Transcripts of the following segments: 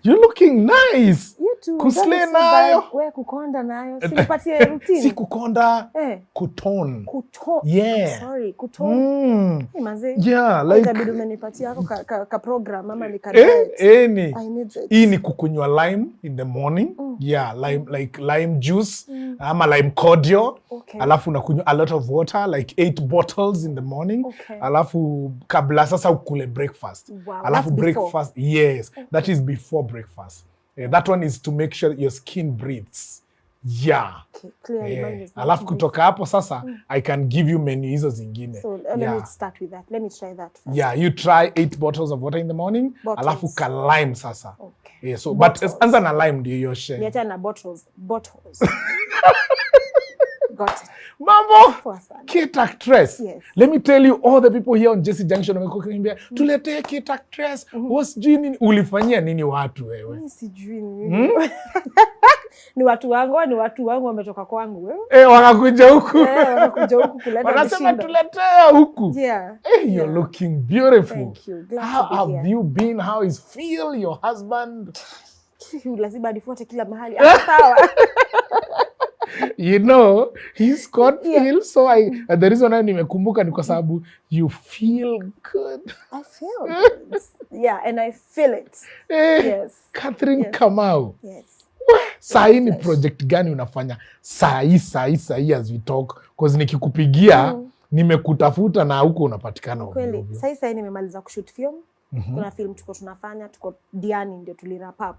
You're looking nice. You too. Kusle nayo. Wewe kukonda nayo. Sinipatie routine. Si kukonda. Kutone. Kutone. Yeah. Sorry, kutone. Maze. Yeah, like. Itabidi umenipatia yako ka program ama ni ni. Hii ni kukunywa lime in the morning. Yeah, lime juice. Ama lime cordial. Okay. Alafu unakunywa a lot of water, like 8 bottles in the morning. Okay. Alafu kabla sasa ukule breakfast. Wow, alafu that's breakfast, before. yes, that is before breakfast. That one is to make sure your skin breathes. Yeah. Okay, clearly. Alafu kutoka hapo sasa, I can give you menu hizo zingine. So let me start with that. Let me try that first. Yeah, you try 8 bottles of water in the morning. Bottles. Alafu ka lime sasa. Okay. Yeah, so bottles. But anza na lime ndio yoshe. Niacha na bottles. Got it. Mambo, Kate actress. Yes. Let me tell you, all the people here on Jesse Junction wamekuwa kuniambia tuletee Kate actress. Sijui nini ulifanyia nini watu wewe? Mimi sijui nini. Ni watu wangu wametoka kwangu wewe. Wakakuja huku. Wakakuja huku kuleta. Wanasema tuletea huku. Yeah. You're looking beautiful. Thank you. Glad How to be have here. you been? How is Phil, your husband? Lazima adifuate kila mahali. Sawa. You know, he's got Phil, so the reason why nimekumbuka ni kwa sababu you feel good. I feel good. Yeah, and I feel it. Yes. Catherine Kamau. Yes. Sahi ni project gani unafanya? Sahi as we talk. Because nikikupigia, nimekutafuta na huko unapatikana. Kweli, sahi nimemaliza kushoot film. Kuna film tuko tunafanya, tuko Diani ndio tulirap up.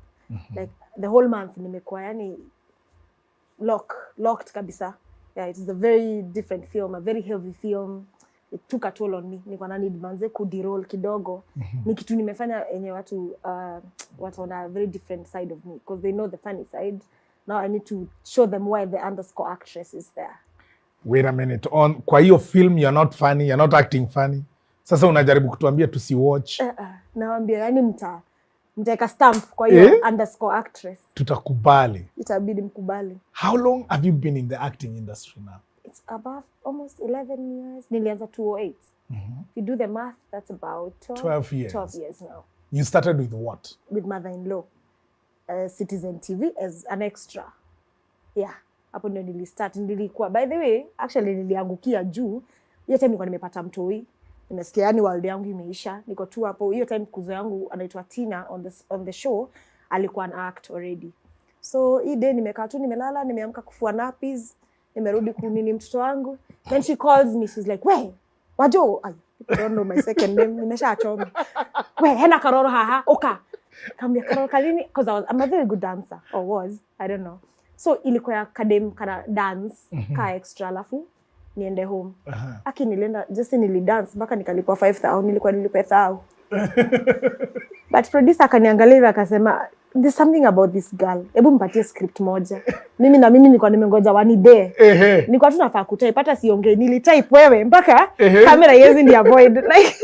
Like the whole month nimekuwa yani locked kabisa. Yeah, it is a very different film, a very heavy film. It took a toll on me. Niko na need manze kudiroll kidogo. Ni kitu nimefanya enye watu on a very different side of me because they know the funny side. Now I need to show them why the underscore actress is there. Wait a minute. Kwa hiyo film you're not funny, you're not acting funny. Sasa unajaribu kutuambia tusiwatch. Naambia yani mtaweka stamp kwa hiyo underscore actress. Tutakubali. Itabidi mkubali. How long have you been in the acting industry now? It's about almost 11 years. Nilianza 2008. If you do the math, that's about 12 years. 12 years now. You started with what? With Mother-in-Law. Citizen TV as an extra. Yeah. Hapo ndio nilistart. Nilikuwa, by the way, actually niliangukia juu. Hiyo time nilikuwa nimepata mtoi. Nimesikia yani world yangu imeisha. Niko tu hapo. Hiyo time kuzo yangu anaitwa Tina on the show. Alikuwa an act already. So hii day nimekaa tu nimelala, nimeamka kufua nappies. Nimerudi kunini mtoto wangu. Then she calls me. She's like, "We, Wajo." I don't know my second name. Nimeshachoma. "We, hena karoro haha." Oka. Kambia karoro kalini because I'm a very good dancer or was. I don't know. So ilikuwa ya kana dance ka extra alafu niende home. Aki nilienda just nilidance mpaka nikalipwa 5,000 nilikuwa nilipe 1,000. But producer akaniangalia akasema there's something about this girl. Hebu mpatie script moja. Mimi nilikuwa nimengoja one day. Nilikuwa tu nafaa kutype hata siongee nilitype wewe mpaka camera yezi ni avoid like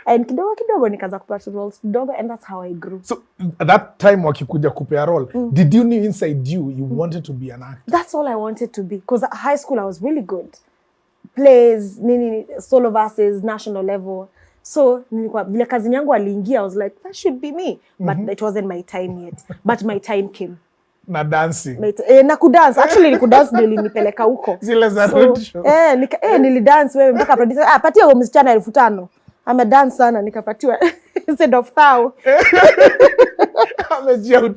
and kidogo nikaanza kupata roles kidogo and that's how I grew. So at that time wakikuja kupea role, did you know inside you wanted to be an actor? That's all I wanted to be because at high school I was really good. Plays, solo verses, national level. So nilikuwa vile kazi yangu aliingia I was like that should be me but it wasn't my time yet but my time came. Na dancing. Na kudance actually nikudance ndio nilipeleka huko. Zile za road show. Nilidance wewe mpaka producer patia huyo msichana 5,000. Dance sana nikapatiwa instead of 1,000.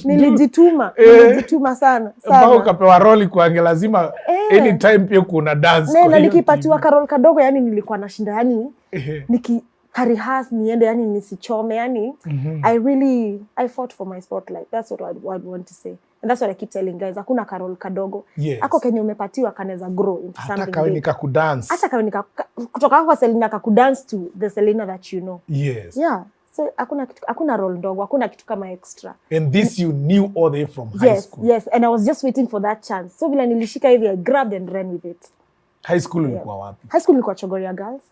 Nilijituma sana. Mpaka ukapewa role kwa lazima anytime pia kuna dance. Na nikipatiwa karol kadogo yani nilikuwa nashinda yani nikarihas niende yani nisichome yani I fought for my spotlight. That's what I want to say. And that's what I keep telling guys. Hakuna karol kadogo. Ako kenye umepatiwa kanaweza grow into something. Hata kawe nikakudance. Hata kawe kutoka kwa Selena kakudance to the Selena that you know. Yes. Yeah. So hakuna role ndogo, hakuna kitu kama extra. And this you knew all the way from high school. Yes, and I was just waiting for that chance. So vile nilishika hivi I grabbed and ran with it. High school ulikuwa wapi? High school nilikuwa Chogoria Girls.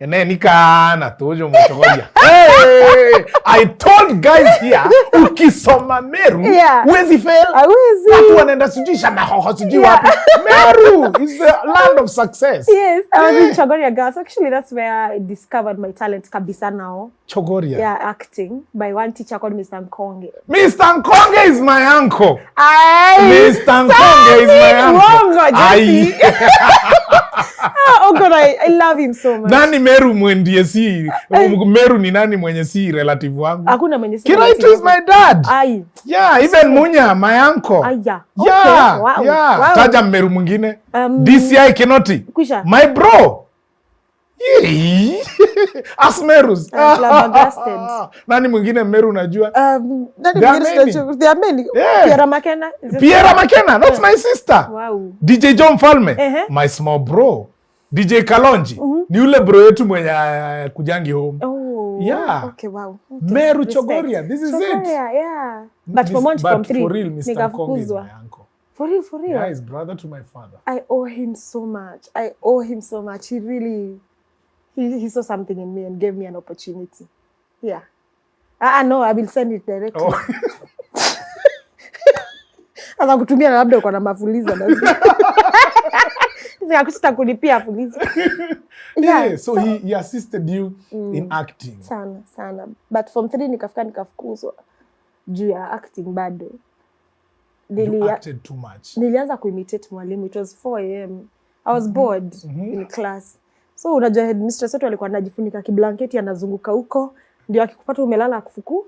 ene nikana tojo Chogoria. Hey, I told guys here, ukisoma Meru, huwezi fail. Watu wanaenda sijui Shamahoho sijui wapi. Meru is the land of success. Yes, I was in Chogoria Girls. Actually, that's where I discovered my talent kabisa now. Chogoria? Yeah, acting by one teacher called Mr. Nkonge. Mr. Nkonge is my uncle. Mr. Nkonge is my uncle. Oh God, I love him so much. Nani Meru mwendie si? Meru ni nani mwenye si relative wangu? Hakuna mwenye si. Kiraitu is my dad. Ai. Yeah, even Munya, my uncle. Yeah. Yeah, okay. Wow. Yeah. Wow. Taja Meru mwingine. DCI Kinoti. Kusha. My bro. Yee. As Merus. Nani mwingine Meru unajua? There are many. Yeah. Pierre Makena. Pierre Makena, that's my sister. Wow. DJ John Falme, my small bro. DJ Kalonji, ni ule bro yetu mwenye kujangi home. Oh, yeah. Okay, wow. Okay. Meru Chogoria, this is Chogoria, it. Yeah. But from 1 to from 3, for real, Mr. Nkonge is my uncle. For real. Yeah, he's brother to my father. I owe him so much. He really, he saw something in me and gave me an opportunity. Yeah. No, I will send it directly. Oh. Asa kutumia labda uko na mafuliza na sisi kulipia fuliza. Yeah, so he assisted you in acting. Sana. But from 3 nikafukuzwa juu ya acting bado. You acted too much. Nilianza kuimitate mwalimu. It was 4 a.m. I was bored in class. So unajua headmistress wetu alikuwa anajifunika kiblanketi anazunguka huko ndio akikupata umelala akufuku.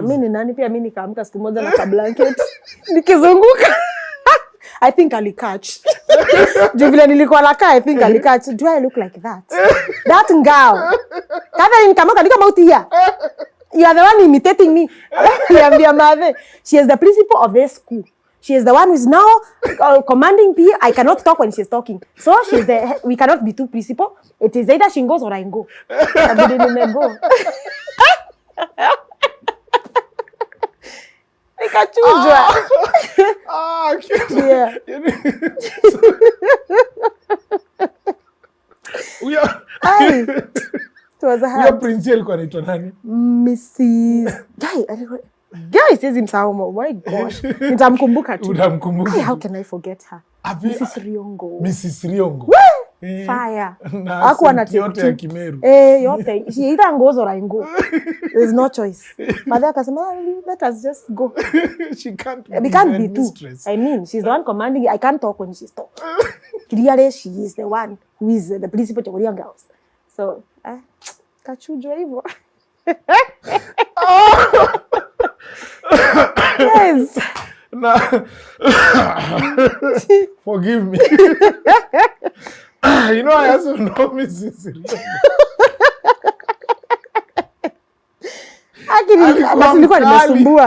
Mimi ni nani pia mimi nikaamka siku moja na kablanketi nikizunguka. I think alikatch. Juu vile nilikuwa nakaa I think alikatch. Do I look like that? That girl. Catherine kama kadika mauti here. You are the one imitating me. She is the principal of this school. She is the one who is now commanding PE. I cannot talk when she's talking. So we cannot be two principal. It is either she goes or I go. I didn't go. Nikachujwa. Yeah. It was a hard. Your principal alikuwa anaitwa nani? Mrs. Guy says himself, oh my gosh. Nitamkumbuka tu. Utamkumbuka. How can I forget her? Mrs. Riongo. Mrs. Riongo. Fire. Hakuwa na yote ya Kimeru. Yote. She either goes or I go. There's no choice. Mother akasema, let us just go. We can't be two. I mean, she's the one commanding. I can't talk when she's talking. Clearly, she is the one who is the principal of Chogoria Girls. So, kachujwa hivyo. Yes. Forgive me. You know, I also know Mrs.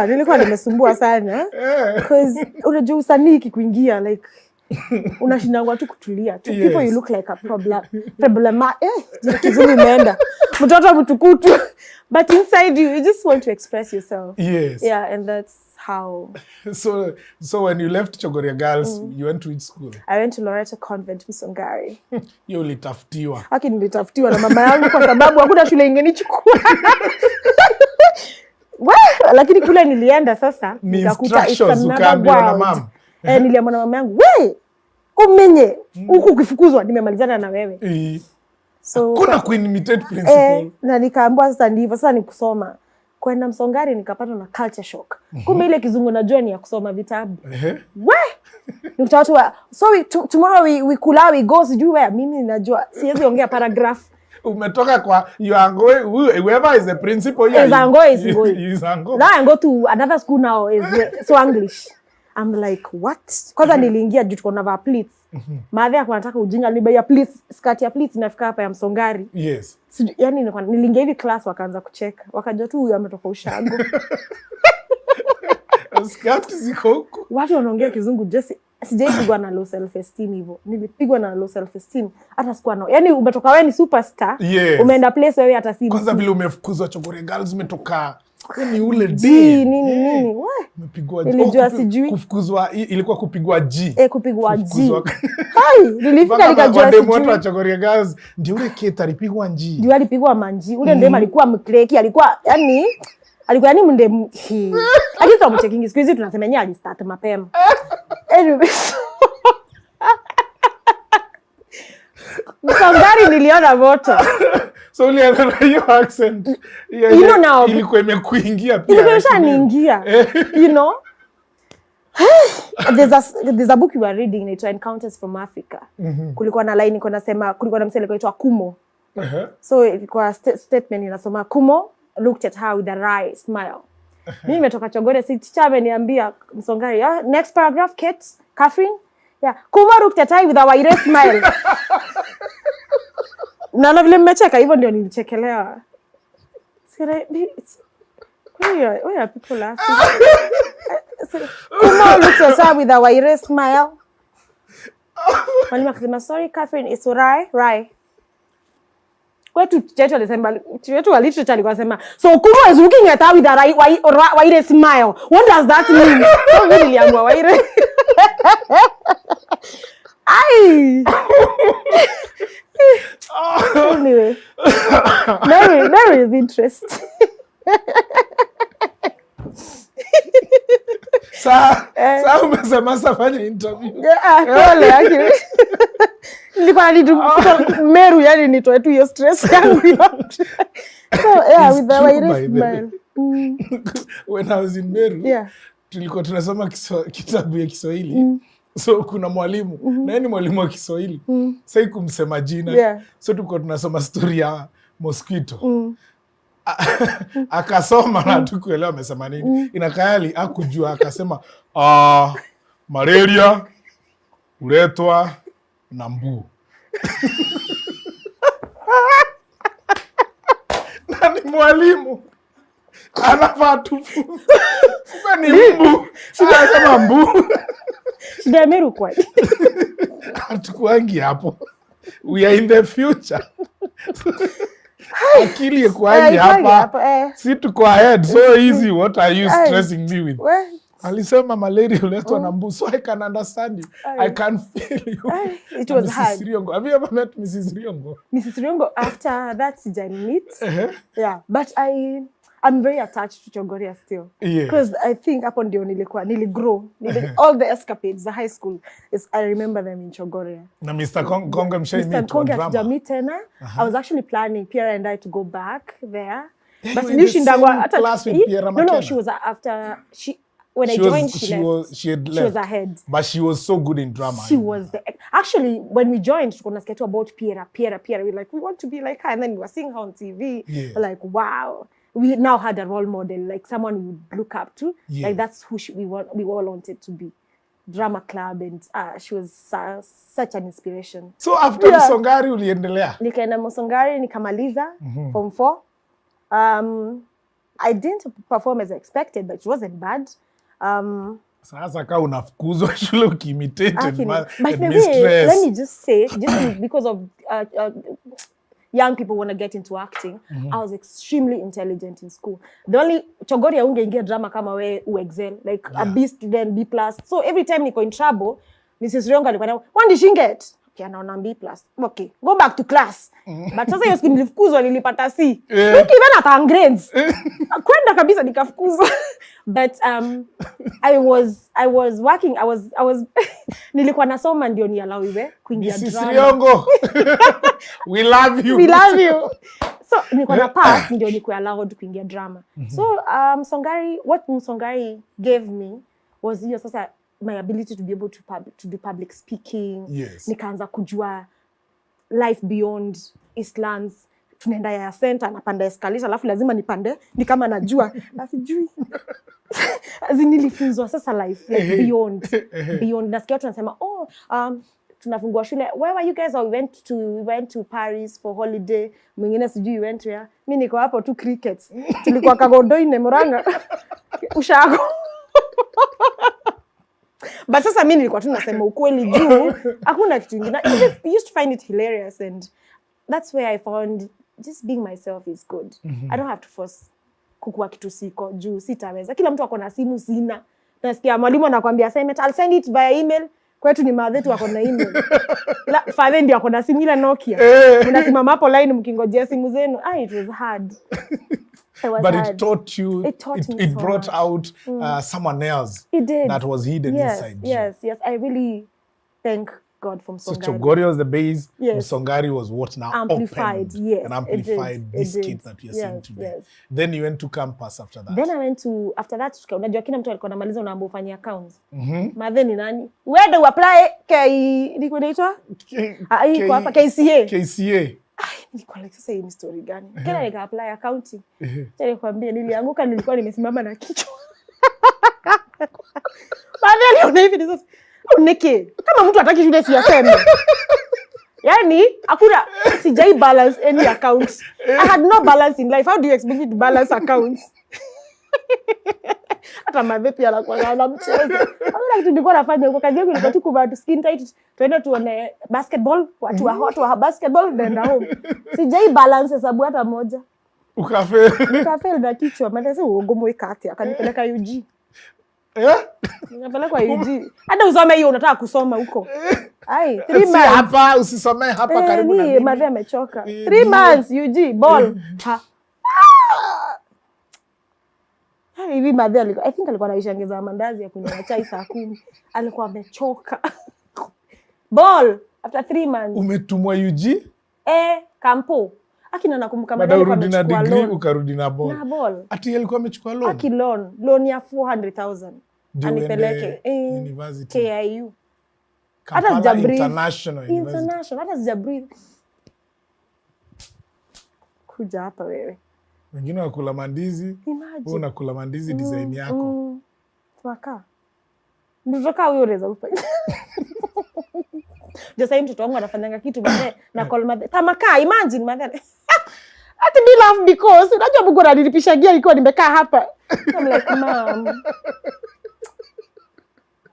Nilikuwa nimesumbua sana. Because unajua usanii ikikuingia like unashindangwa tu kutulia tu. People you look like a problem. Kizungu imeenda. Mtoto mtukutu. But inside you just want to express yourself. Yes. Yeah, and that's how. So when you left Chogoria Girls, you went to which school? I went to Loreto Convent, Msongari. You ulitafutiwa. Haki nilitafutiwa na mama yangu kwa sababu hakuna shule ingenichukua. Lakini kule nilienda sasa nikakuta it's another world. Niliamua na mama yangu, umenye huku ukifukuzwa nimemalizana na wewe. So kuna kuimitate principal. Na nikaambiwa sasa ndivyo sasa ni kusoma. Kwenda Msongari nikapata na culture shock. Kumbe ile kizungu najua ni ya kusoma vitabu. Nikutawatu tomorrow we kula we go sijui where mimi najua siwezi ongea paragraph. Umetoka kwa you are going whoever is the principal here. Is going. Now I go to another school now is so English. I'm like, what? Kwanza niliingia juu tuko na va pleats. Maadhi yako anataka ujinga liba ya pleats, skirt ya pleats inafika hapa ya Msongari. Yes. Yaani niliingia hivi class wakaanza kucheka. Wakajua tu huyu ametoka ushago. Skirt ziko huko. Watu wanaongea kizungu just sijaipigwa na low self esteem hivyo. Nilipigwa na low self esteem hata sikuwa na. Yaani umetoka wewe ni superstar. Yes. Umeenda place wewe hata si. Kwanza vile umefukuzwa Chogoria Girls umetoka Ni ule G nini. Umepigwa nilijua sijui. Kufukuzwa ilikuwa kupigwa G. Kupigwa G. Hai, nilifika nikajua sijui. Wale watu wa Chogoria Girls ndio ule Kate alipigwa G. Ndio alipigwa manji. Ule ndema alikuwa mkreki, alikuwa yani mnde hadi tumchekingi siku hizi tunasema yeye alistart mapema. Anyway. Msongari niliona moto. So uliona hiyo accent. Ilikuwa imekuingia pia. Ilikuwa imeshaniingia. You know? There's a book you were reading, inaitwa Encounters from Africa. Kulikuwa na line iko nasema, kulikuwa na msele inaitwa Kumo. So ilikuwa statement inasoma Kumo looked at her with a wry smile. Mimi nimetoka Chogoria, si teacher ameniambia Msongari, next paragraph Catherine. Yeah, Kumo looked at her with a wry smile. Na vile mmecheka hivyo ndio nilichekelewa. Why are people laughing? Kumo looked at her with a wry smile. Mwalimu akasema, sorry Catherine, it's right. Kwetu chetu alisema, chetu wa literature alikuwa anasema, so Kumo is looking at her with a wry smile. What does that mean? So mimi niliamua wry. Ai. Anyway. There is interest. Sasa umesema safanya interview. Pole yake. Nilikuwa Meru yani nitoe tu hiyo stress yangu yote. So with the wry smile. When I was in Meru, tulikuwa tunasoma kitabu ya Kiswahili. So kuna mwalimu, na yeye ni mwalimu wa Kiswahili. Sasa kumsema jina. So tulikuwa tunasoma story ya mosquito. Akasoma na tukuelewa amesema nini. Inakayali hakujua akasema malaria uletwa na mbu. Na ni mwalimu anafaa tufunze. Ni mbu. Anasema mbu. Shida Meru kwa. Hatukuangi hapo. We are in the future. Akili kuangi hapa. Si tuko ahead. So easy. What are you stressing me with? Alisema malaria uletwa na mbu. So I can understand you. I can feel you. It was hard. Riongo. Have you ever met Mrs. Riongo? Mrs. Riongo, after that sijai meet. Yeah. But I'm very attached to Chogoria still. Because I think hapo ndio niligrow. All the escapades, the high school, I remember them in Chogoria. Na Mr. Konga Mr. Konga Jamii tena. I was actually planning, Pierre and I, to go back there. But in the same class with Pierre Makena. No, she was after, when I joined, she left. She was ahead. But she was so good in drama. She was actually, when we joined, we were talking about Pierre. We were like, we want to be like her. And then we were seeing her on TV. We're like, wow. We now had a role model, like someone we would look up to. Like that's who we all wanted to be. Drama club, and she was such an inspiration. So after Msongari uliendelea? Nikaenda Msongari, nikamaliza Form 4. I didn't perform as expected, but it wasn't bad. Sasa kama unafukuzwa shule ukimitated let me just say, just because of young people want to get into acting, I was extremely intelligent in school. The only Chogoria ungeingia drama kama we excel, like a B student, B+. So every time niko in trouble, Mrs. Riongo alikuwa na, "What did she get?" Okay, anaona B+. Okay, go back to class. But sasa hiyo siku nilifukuzwa, nilipata C. Even at grades. Kwenda kabisa nikafukuzwa. But I was working, I was nilikuwa nasoma ndio nialawiwe kuingia drama. Mrs. Riongo. We love you. We love you. So nilikuwa na pass ndio nilikuwa allowed kuingia drama. So what Msongari gave me was hiyo sasa my ability to be able to do public speaking. Nikaanza kujua life beyond Eastlands. Tunaenda ya center, napanda escalator, alafu lazima nipande, ni kama najua, na sijui. Nilifunzwa sasa life, like beyond. Nasikia watu wanasema, tunafungua shule. Where were you guys? We went to Paris for holiday. Mwingine sijui you went where. Mimi niko hapo tu crickets. Tulikuwa Kagodoine Murang'a. Ushago. But sasa mimi nilikuwa tu nasema ukweli juu. Hakuna kitu kingine. I used to find it hilarious, and that's where I found just being myself is good. I don't have to force kukua kitu siko juu sitaweza. Kila mtu ako na simu, sina. Nasikia mwalimu anakuambia assignment, I'll send it via email. Kwetu ni madhetu wako na email. Father ndio ako na simu ile Nokia. Mnasimama hapo line mkingojea simu zenu. It was hard. But it taught you, it brought out someone else that was hidden inside you. Yes. I really thank God for Msongari. So Chogoria was the base, Msongari was what now amplified, opened and amplified this kid that you're seeing today. Then you went to campus after that. Then I went to, after that, unajua kila mtu alikuwa anamaliza unaambo ufanye accounts. Madhe ni nani? Where do apply niko naitwa? Iko hapa KCA. Nilikuwa like sasa hii ni story gani? Kila nika apply accounting. Tena nikwambia nilianguka, nilikuwa nimesimama na kichwa. Madhe aliona hivi sasa. Uneke kama mtu hataki shule siyaseme. Yani hakuna sijai balance any accounts. I had no balance in life. How do you expect me to balance accounts? Hata madhe pia anakuwa na mchezo. Hakuna kitu nilikuwa nafanya huko, kazi yangu ilikuwa tu kuvaa skin tight, tuende tuone basketball, watu wa hot wa basketball then home. Sijai balance hesabu hata moja. Ukafeli na kichwa. Madhe sasa uongomo ikati akanipeleka UG. Ninapelekwa UG. Hata usome hiyo unataka kusoma huko. 3 months. Hapa usisomee hapa karibu na mimi. Madhe amechoka. 3 months UG ball. Hivi madhe alikuwa, I think alikuwa anaishangeza mandazi ya kunywa chai saa 10. Alikuwa amechoka. Ball after 3 months. Umetumwa UG? Kampo. Akina nakumbuka madhe alikuwa amechukua loan. Baada urudi na degree ukarudi na ball. Na ball. Ati alikuwa amechukua loan. Loan ya 400,000. Anipeleke university. KIU. Kampala International University. Hata sijabreathe. Kuja hapa wewe. Wengine wakula mandizi. Wewe unakula mandizi design yako. Tuaka. Ndotoka huyo reza ufanye. Just say mtoto wangu anafanyanga kitu baadaye na call mother. Tamaka, imagine mother. Ati be laugh because unajua Mungu ananipisha gia ikiwa nimekaa hapa. I'm like, mom.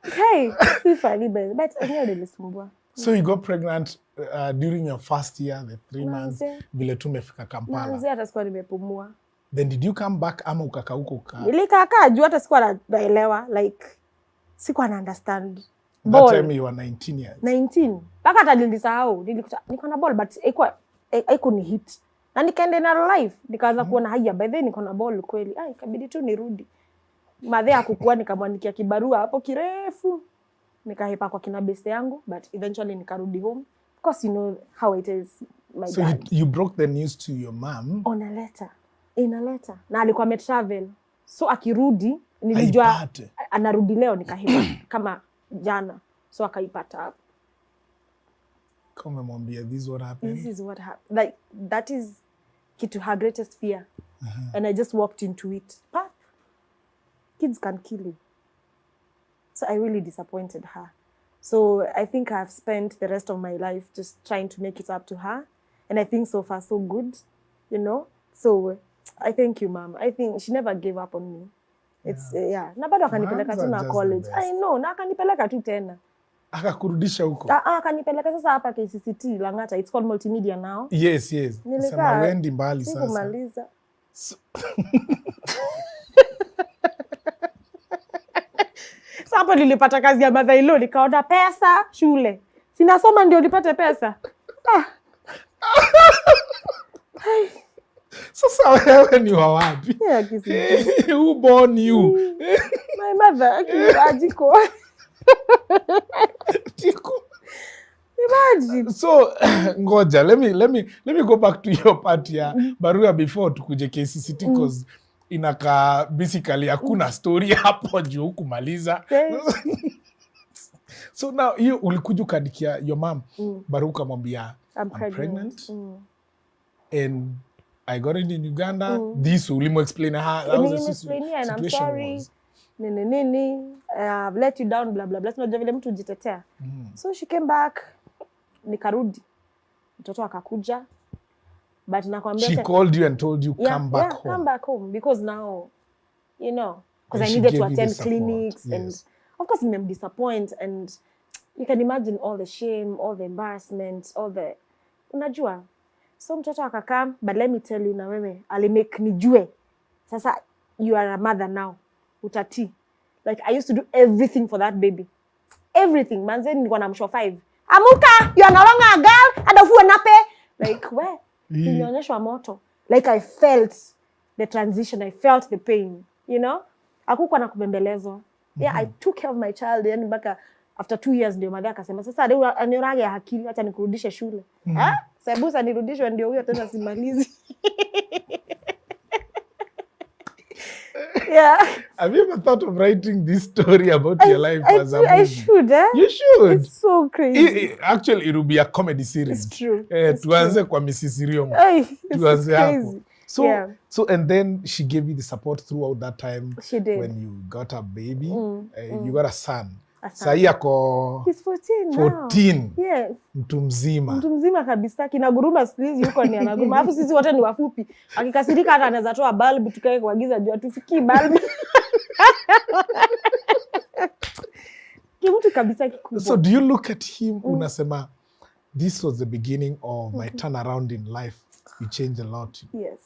Hey, si funny but I hear nilisumbua. So you got pregnant during your first year, the 3 months, vile tu umefika Kampala. Manzi hata sikuwa nimepumua. Then did you come back ama ukakaa huko ukaa? Nilikaa juu hata sikuwa naelewa, like sikuwa na understand. That time you were 19 years. 19. Mpaka hata nilisahau, niko na ball but haiko ni hit. Na nikaenda na life, nikaanza kuona haya by then niko na ball kweli. Ikabidi tu nirudi. Madhe hakukua, nikamwandikia kibarua hapo kirefu. Nikahepa kwa kina best yangu but eventually nikarudi home. Of course you know how it is my so dad. So you broke the news to your mom? On a letter. In a letter. Na alikuwa ametravel. So akirudi nilijua anarudi leo, nikahepa kama jana. So akaipata hapo. Kama mwambia this is what happened. This is what happened. Like that is kitu her greatest fear. And I just walked into it. Kids can kill you. So I really disappointed her. So I think I've spent the rest of my life just trying to make it up to her. And I think so far so good, you know. So I thank you, mom. I think she never gave up on me. It's na bado akanipeleka tu na college. I know, na akanipeleka tu tena. Akakurudisha huko. Akanipeleka sasa hapa KCCT Lang'ata. It's called multimedia now. Yes. Sema wendi mbali sasa. Sikumaliza. Sasa hapo nilipata kazi ya madhailo, nikaona pesa shule. Sinasoma ndio nipate pesa. Sasa wewe ni wa wapi? Who born you? My mother, Ajiko. Imagine. So ngoja, let me go back to your part ya barua before tukuje KCCT because inaka basically hakuna story hapo juu kumaliza. So now you ulikuja ukadikia your mom barua ukamwambia I'm pregnant. And I got it in Uganda. This ulimu explain her how the situation I'm sorry. Was. Nini, I've let you down, blah blah blah. Tunajua vile mtu jitetea. So she came back, nikarudi. Mtoto akakuja. But nakwambia she called you and told you come back home. Come back home because now, you know, because I needed to attend clinics and of course I'm disappointed and you can imagine all the shame, all the embarrassment, all the unajua. So mtoto akakam, but let me tell you na wewe alimake nijue Sasa you are a mother now. Utati. Like I used to do everything for that baby. Everything. Manze nilikuwa na msho 5. Amuka, you are no longer a girl. Adafu nape. Like where? Nilionyeshwa moto. Like I felt the transition. I felt the pain. You know? Hakukuwa na kubembelezwa. Yeah, I took care of my child. Yani mpaka after 2 years ndio mother akasema sasa anyorage ya akili acha nikurudishe shule. Sabusa nirudishwe ndio huyo tena simalizi. Yeah. Have you ever thought of writing this story about your life as a movie? I should, eh? You should. It's so crazy. Actually, it will be a comedy series. It's true. Tuanze kwa Mrs. Riomo. Tuanze hapo. So, yeah. So, and then she gave you the support throughout that time. She did. When you got a baby, you got a son. Sahi ako he's 14 now. 14. Yes. Mtu mzima. Mtu mzima kabisa. Kinaguruma siku hizi yuko ni anaguruma. Alafu sisi wote ni wafupi. Akikasirika hata anaweza toa bulb tukae kuagiza juu tufikii bulb. Kimtu kabisa kikubwa. So do you look at him unasema this was the beginning of my turnaround in life. You changed a lot. Yes.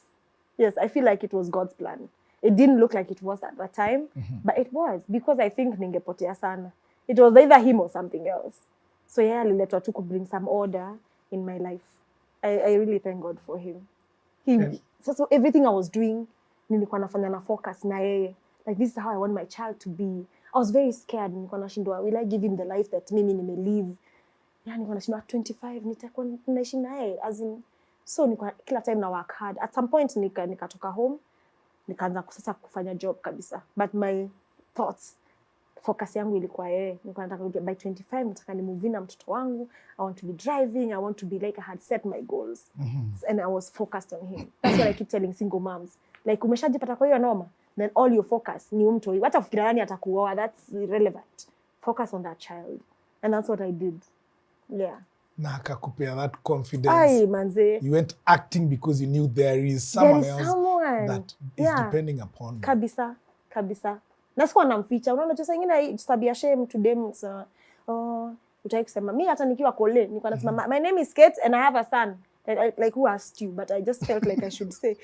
Yes, I feel like it was God's plan. It didn't look like it was at that time, but it was because I think ningepotea sana. It was either him or something else. So yeah, aliletwa tu to bring some order in my life. I really thank God for him. So everything I was doing, nilikuwa nafanya na focus na yeye. Like this is how I want my child to be. I was very scared. Nilikuwa nashindwa, will I give him the life that mimi nimelive? Yani nilikuwa nashindwa 25 nitakuwa naishi naye as in. So nilikuwa kila time na work hard. At some point nikatoka home, nikaanza sasa kufanya job kabisa. But my thoughts, focus yangu ilikuwa yeye. Nilikuwa nataka by 25 nataka ni move na mtoto wangu. I want to be driving. I want to be like I had set my goals. And I was focused on him. That's what I keep telling single moms. Like umeshajipata kwa hiyo noma, then all your focus ni mtu. Hata ufikira nani atakuoa, that's irrelevant. Focus on that child. And that's what I did. Yeah. Na akakupea that confidence. Ay, manze. You went acting because you knew there is someone that is depending upon. Kabisa, kabisa. Na sikuwa namficha. Unaona just ingine tabia shame to them. So, utaki kusema mimi hata nikiwa kole nilikuwa nasema my name is Kate and I have a son. Like who asked you, but I just felt like I should say.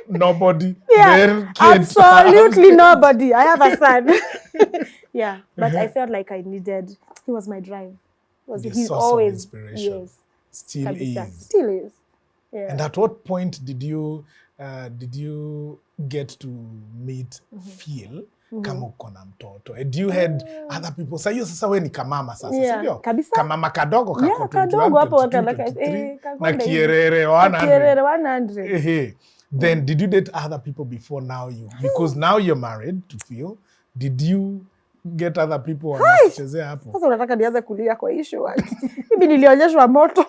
Nobody. Yeah, absolutely nobody. I have a son. Yeah, but I felt like I needed. He was my drive. He's always inspiration. Yes, still kabisa. is. Still is. Yeah. And at what point did you get to meet Phil? Kama uko na mtoto. And you had other people. Sasa wewe ni kamama sasa, sio? Kabisa. Kamama kadogo kako. Yeah, kadogo hapo wakalaka. Na kierere 100. Kierere 100. Then did you date other people before now because now you're married to Phil? Did you get other people wanachezea hapo? Sasa unataka nianze kulia kwa issue. Mimi nilionyeshwa moto.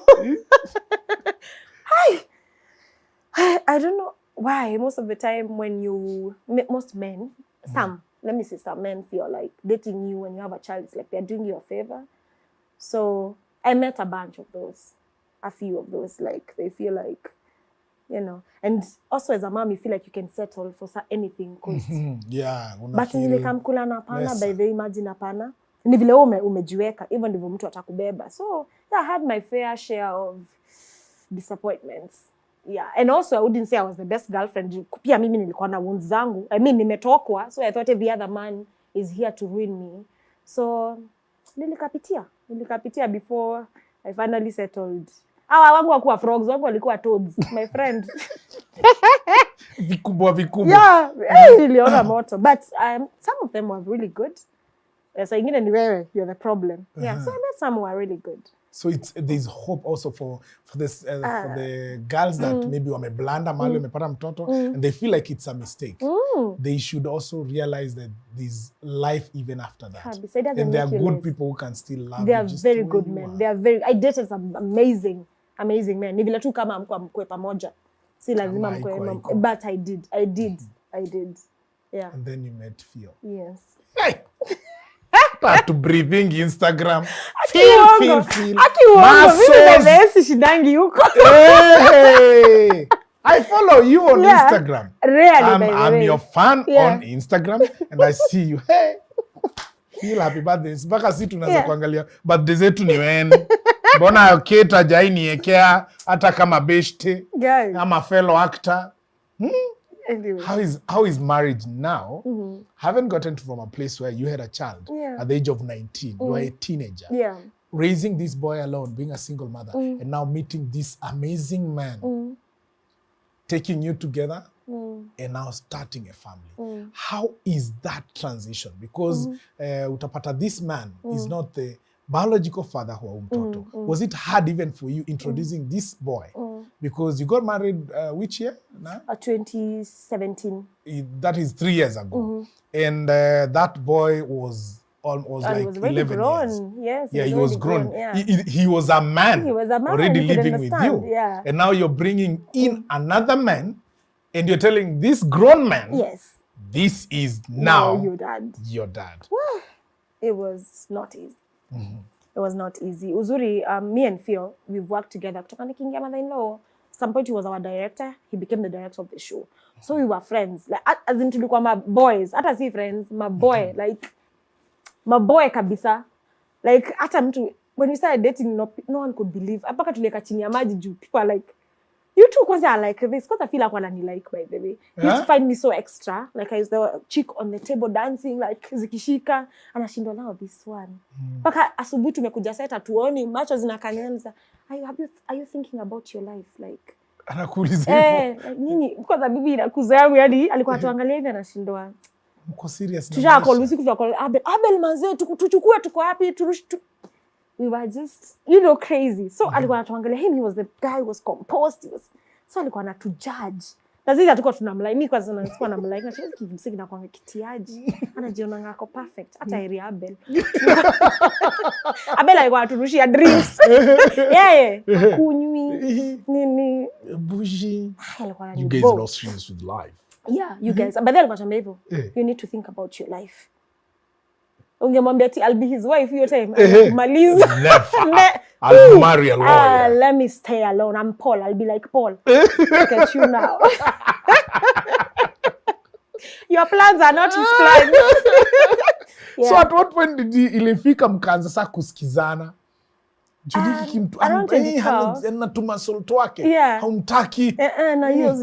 I don't know why most of the time when most men, let me say some men feel like dating you when you have a child, it's like they're doing you a favor. So I met a bunch of those, a few of those, like they feel like, you know, and also as a mom, you feel like you can settle for anything. Yeah. But nikamkula na pana, by the imagine hapana. Ni vile umejiweka, even ndivyo mtu atakubeba. So yeah, I had my fair share of disappointments. Yeah, and also I wouldn't say I was the best girlfriend. Pia mimi nilikuwa na wounds zangu. I mean, nimetokwa, so I thought every other man is here to ruin me. So nilikapitia before I finally settled. Wangu wakuwa frogs, wangu walikuwa toads, my friend. Vikubwa. Yeah, niliona moto. But some of them were really good. So ingine ni wewe, you're the problem. Yeah, so I met some who were really good. So there's hope also for this for the girls that maybe wameblanda mahali wamepata mtoto and they feel like it's a mistake. They should also realize that there's life even after that. And there are good people who can still love you. They are very good men. I dated some amazing men. Ni vile tu kama mkwe pamoja. Si lazima mkwe. But I did. Yeah. And then you met Phil. Yes. Hey! To breathing Instagram. Feel. Mimi shidangi huko. Hey! I follow you on Instagram. Really, I'm your fan on Instagram and I see you. Hey! Feel happy birthday. Mpaka si tunaanza kuangalia birthday zetu ni when. Mbona Kate hajai niekea hata kama beshte ama fellow actor. Anyway. How is marriage now? Haven't gotten from a place where you had a child at the age of 19. You are a teenager. Yeah. Raising this boy alone, being a single mother, and now meeting this amazing man, taking you together, and now starting a family. How is that transition? Because utapata this man is not the biological father wa mtoto. Was it hard even for you introducing this boy? Because you got married which year? 2017. That is 3 years ago. And that boy was almost like was really 11 grown. years. Yes, Yeah, he was grown. Yeah. He was a man. He was a man. Already living with you. Yeah. And now you're bringing in another man and you're telling this grown man, yes, this is now your dad. Your dad. Well, it was not easy. It was not easy. Uzuri, me and Phil, we've worked together. Kutoka nikiingia mother-in-law, at some point he was our director. He became the director of the show. So we were friends. Like, as in tulikuwa my boys. Hata si friends, my boy. Like, my boy kabisa. Like, hata mtu, when we started dating, no one could believe. Apaka tulieka chini ya maji juu. People are like, you two kwanza are like this. Because I feel like wanani like, by the way. He used to find me so extra. Like, I was the chick on the table dancing, like, zikishika. Anashindwa now this one. Paka asubuhi tumekuja seta tuoni, macho zinakanyanza. Are you thinking about your life? Like, anakuuliza hivyo. Like, nini? Kwanza bibi inakuza yangu, yani, alikuwa tuangalia hivi anashindwa. Mko serious na Tushakol, usiku tushakol, Abel manze, tuchukue, tuko happy, we were just, crazy. So alikuwa anatuangalia him, he was the guy who was composed. So alikuwa anatujudge. Na sisi hatuko tunamlike. Mimi kwanza nilikuwa namlike. Na sisi kimsingi na kwanga kitiaji. Anajiona ngako perfect. Hata area Abel. Abel alikuwa aturushia drinks. Yeah. Kunywi. Nini. Bougie. You guys are not serious with life. Yeah, you guys. But then alikuwa anambia hivyo. You need to think about your life. Ungemwambia ati I'll be his wife your time. Maliza. I'll marry a lawyer. Let me stay alone. I'm Paul. I'll be like Paul. Look at you now. Your plans are not his plans. Yeah. So at what point did ilifika mkaanza saa kusikizana? Juliki kimtu anatuma salt wake. Haumtaki. Na hiyo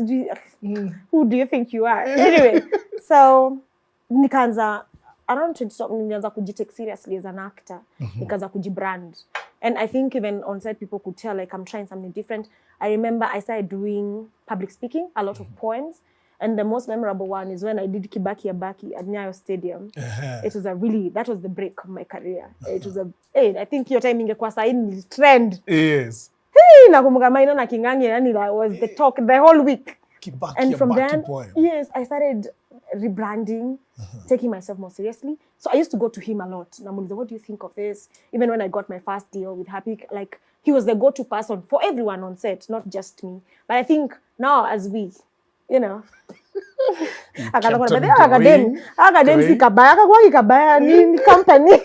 who do you think you are? Anyway, so nikaanza around 20 nilianza kujitake seriously as an actor. Nikaanza kujibrand. And I think even on set people could tell like I'm trying something different. I remember I started doing public speaking, a lot of poems. And the most memorable one is when I did Kibaki Abaki at Nyayo Stadium. It was that was the break of my career. It was I think your time ingekuwa saa hii trend. Yes. Hey, nakumbuka Maina na Kingangi yani that was the talk the whole week. Kibaki and from then, poem. Yes, I started rebranding, taking myself more seriously. So I used to go to him a lot. Namuliza, what do you think of this? Even when I got my first deal with Happy, like he was the go-to person for everyone on set, not just me. But I think now as we, akadem si kabaya, akakuwa kabaya ni company.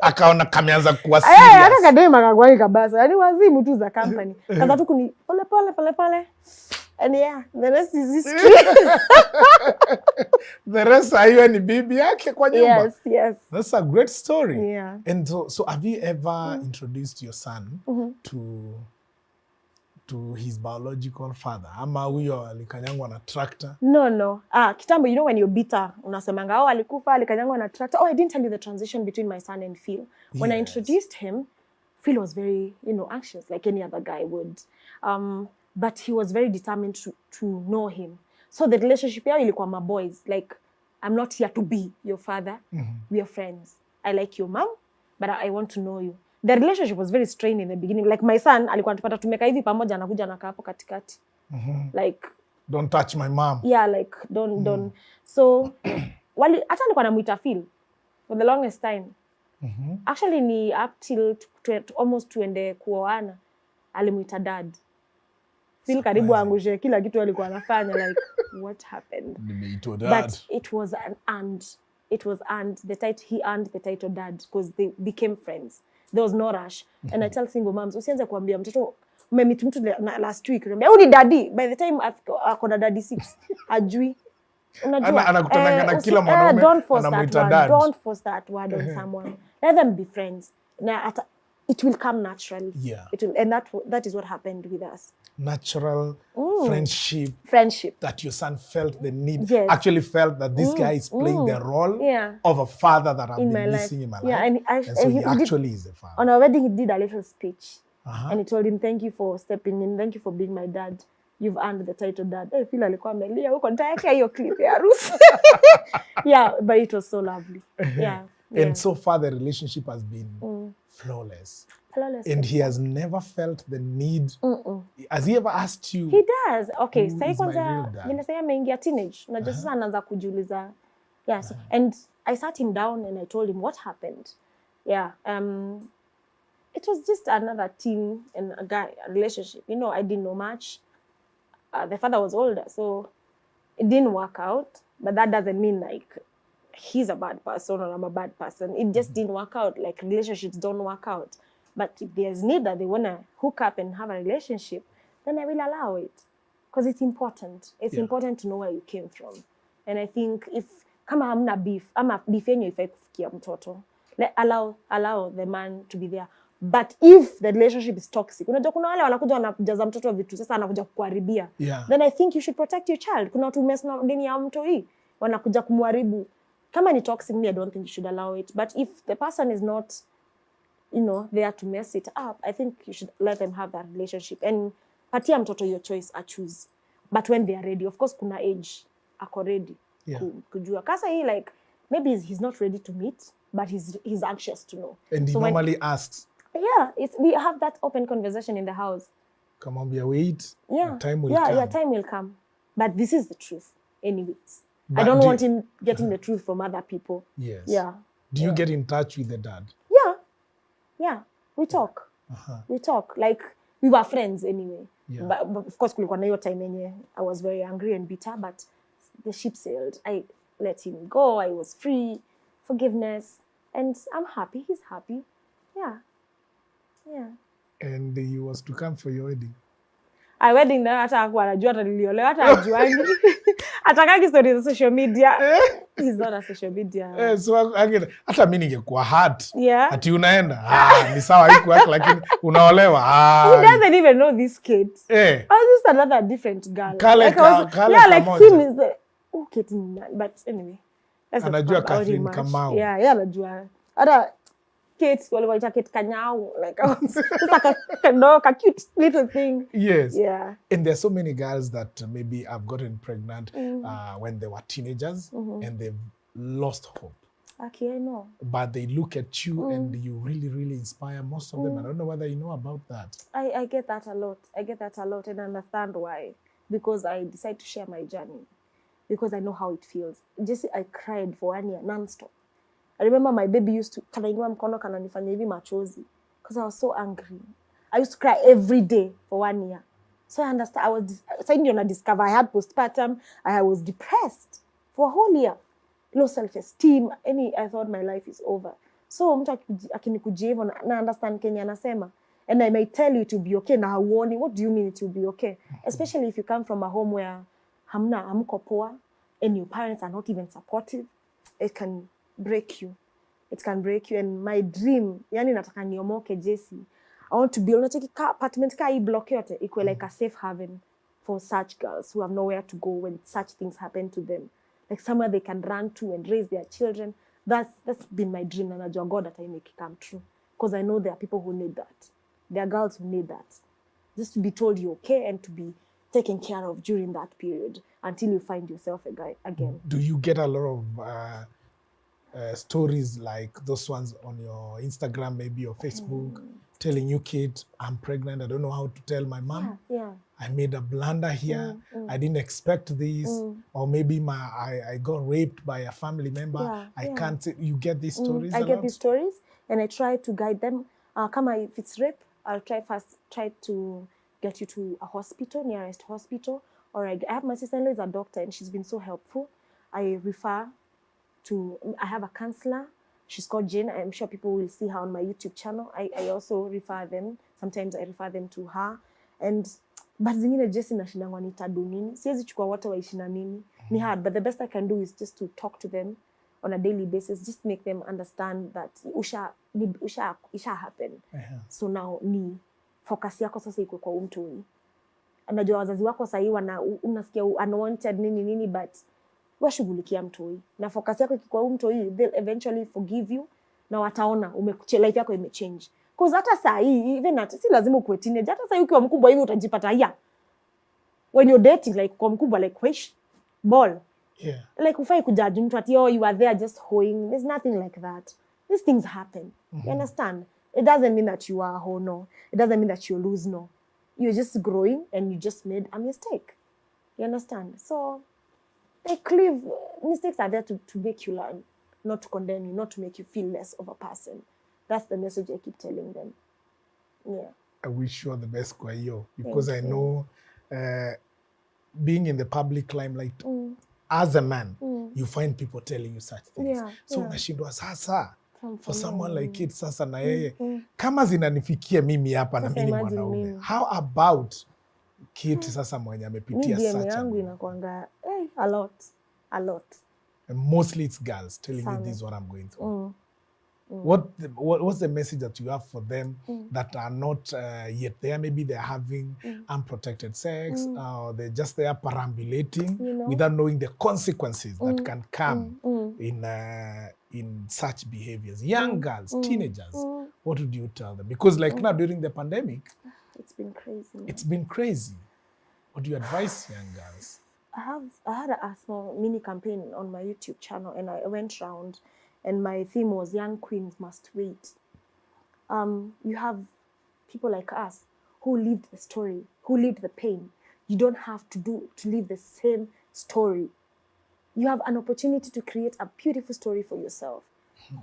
Akaona kameanza kuwa serious. Akadem akakuwa kabaya. Yani wazimu tu za company. Kaza tu kuni pole. And yeah, the rest is history. The rest hiyo ni bibi yake kwa nyumba. Yes. That's a great story. Yeah. And so have you ever introduced your son to his biological father? Ama huyo alikanyangwa na tractor? No. Kitambo, when you're bitter, unasemanga, alikufa, alikanyangwa na tractor. I didn't tell you the transition between my son and Phil. When I introduced him, Phil was very, anxious, like any other guy would. But he was very determined to know him. So the relationship here ilikuwa my boys. Like, I'm not here to be your father. We are friends. I like your mom, but I want to know you. The relationship was very strained in the beginning. Like my son, alikuwa anatupata tumeka hivi pamoja anakuja anakaa hapo katikati. Like, don't touch my mom. Yeah, like, don't. So, hata nilikuwa namuita Phil for the longest time. Actually, ni up till almost tuende kuoana, alimuita dad. Phil karibu angushe kila kitu alikuwa anafanya, like, what happened? But it was earned. He earned the title dad because they became friends. There was no rush. And I tell single moms, usianze kuambia mtoto umemit mtu last week, unamwambia huyu ni daddy. By the time akona daddy 6, ajui. Unajua anakutana na kila mwanaume anamuita dad. Don't force that word on someone. Let them be friends. Na it will come naturally. Yeah. It will, and that is what happened with us. Natural friendship that your son felt the need, actually felt that this guy is playing the role of a father that I've been missing in my life. And so he actually is a father. On our wedding, he did a little speech. And he told him, thank you for stepping in. Thank you for being my dad. You've earned the title dad. I feel alikuwa amelia huko nitaweka hiyo clip ya harusi. Yeah, but it was so lovely. Yeah. And so far the relationship has been flawless. And he has never felt the need. Has he ever asked you? He does. Okay, sasa kwanza vile sasa ameingia teenage. Unajua sasa anaanza kujiuliza. Yeah, so, and I sat him down and I told him what happened. Yeah. It was just another teen and a relationship. You know, I didn't know much. The father was older, so it didn't work out. But that doesn't mean like he's a bad person or I'm a bad person. It just didn't work out. Like relationships don't work out. But if there's need that they want to hook up and have a relationship, then I will allow it. Because it's important. It's important to know where you came from. And I think if, kama hamna beef, ama beef yenyu ifai kufikia mtoto, allow the man to be there. But if the relationship is toxic, unajua kuna wale wanakuja wanajaza mtoto vitu, sasa anakuja kukuharibia. Then I think you should protect your child. Kuna watu mess na dini ya mtu hii, wanakuja kumharibu. Kama ni toxic, me, I don't think you should allow it. But if the person is not, you know, there to mess it up, I think you should let them have that relationship. And patia mtoto your choice, I choose. But when they are ready, of course, kuna age, ako ready. Kujua. Kasa he like, maybe he's not ready to meet, but he's anxious to know. And he normally asks. Yeah, we have that open conversation in the house. Come on, wait. Time will come. Yeah, time will come. But this is the truth, anyways. But I don't want him getting the truth from other people. Yes. Yeah. Do you get in touch with the dad? Yeah. We talk. We talk. Like, we were friends anyway. But of course, kulikuwa na hiyo time yenye I was very angry and bitter, but the ship sailed. I let him go. I was free. Forgiveness. And I'm happy. He's happy. Yeah. And he was to come for your wedding? A wedding na hata hakuwa anajua hata niliolewa hata hajuani. Atakaki stories za social media. He's not a social media. So hata mimi ningekuwa hurt. Ati unaenda. Ni sawa iko yake lakini unaolewa. He doesn't even know this kid. I was just another different girl. Like him is the kid. But anyway. Anajua Catherine Kamau. Yeah, anajua. Hata kids waliwaita Kate Kanyau, like a cute little thing. Yes. Yeah. And there's so many girls that maybe have gotten pregnant when they were teenagers and they've lost hope. Okay, I know. But they look at you and you really, really inspire most of them. I don't know whether you know about that. I get that a lot. And I understand why. Because I decided to share my journey. Because I know how it feels. Just I cried for 1 year non-stop. I remember my baby used to kanainua mkono kananifanya hivi machozi because I was so angry. I used to cry every day for 1 year. So I understand. I discover I had postpartum. I was depressed for a whole year. Low self-esteem. I thought my life is over. So mtu akinikujia hivyo na understand Kenya anasema. And I may tell you to be okay na hauoni. What do you mean it will be okay? Especially if you come from a home where hamko poa and your parents are not even supportive. It can break you. And my dream, yani nataka niomoke Jesse. I want to build a apartment ka hii block yote ikwe like a safe haven for such girls who have nowhere to go when such things happen to them. Like somewhere they can run to and raise their children. That's been my dream, and najua God that I make it come true. Because I know there are people who need that. There are girls who need that. Just to be told you're okay and to be taken care of during that period until you find yourself again. Do you get a lot of stories like those ones on your Instagram, maybe, or Facebook, telling you, kid, I'm pregnant. I don't know how to tell my mom. I made a blunder here. I didn't expect this. Or maybe I got raped by a family member. I can't. You get these stories? I get these stories, and I try to guide them. If it's rape, I'll try to get you to a hospital, nearest hospital. Or I have my sister-in-law is a doctor, and she's been so helpful. I have a counselor. She's called Jane. I'm sure people will see her on my YouTube channel. I also refer them. Sometimes I refer them to her. But zingine Jesse nashinangwa nitadu nini. Siwezi chukua wote waishi na mimi. Ni hard, but the best I can do is just to talk to them on a daily basis, just make them understand that isha happen. So now ni focus yako sasa iko kwa mtu. Anajua wazazi wako sasa unasikia unwanted nini but washughulikia mtu. Na focus yako iko kwa mtu, they'll eventually forgive you na wataona life yako imechange. Cause hata saa hii even si lazima ukuwe teenager, hata saa hii ukiwa mkubwa hivi utajipata when you're dating like kwa mkubwa like wish ball. Yeah. Like ufai kujudge mtu ati you are there just hoeing. There's nothing like that. These things happen. You understand? It doesn't mean that you are a hoe, no. It doesn't mean that you lose, no. You're just growing and you just made a mistake. You understand? So, like, mistakes are there to make you learn, not to condemn you, not to make you feel less of a person. That's the message I keep telling them. Yeah. I wish you all the best kwa hiyo, because I know being in the public limelight, as a man, you find people telling you such things. So unashindwa sasa for someone like it sasa na yeye kama zinanifikia mimi hapa na mimi mwanaume. How about kid sasa mwenye amepitia such a yangu inakuanga a lot. And mostly it's girls telling you this is what I'm going through. What's the message that you have for them that are not yet there? Maybe they're having unprotected sex, or they're just there perambulating without knowing the consequences that can come in such behaviors. Young girls, teenagers, what would you tell them? Because like now during the pandemic, it's been crazy. It's been crazy. What do you advise young girls? I had a small mini campaign on my YouTube channel, and I went around. And my theme was Young Queens Must Wait. You have people like us who lived the story, who lived the pain. You don't have to live the same story. You have an opportunity to create a beautiful story for yourself.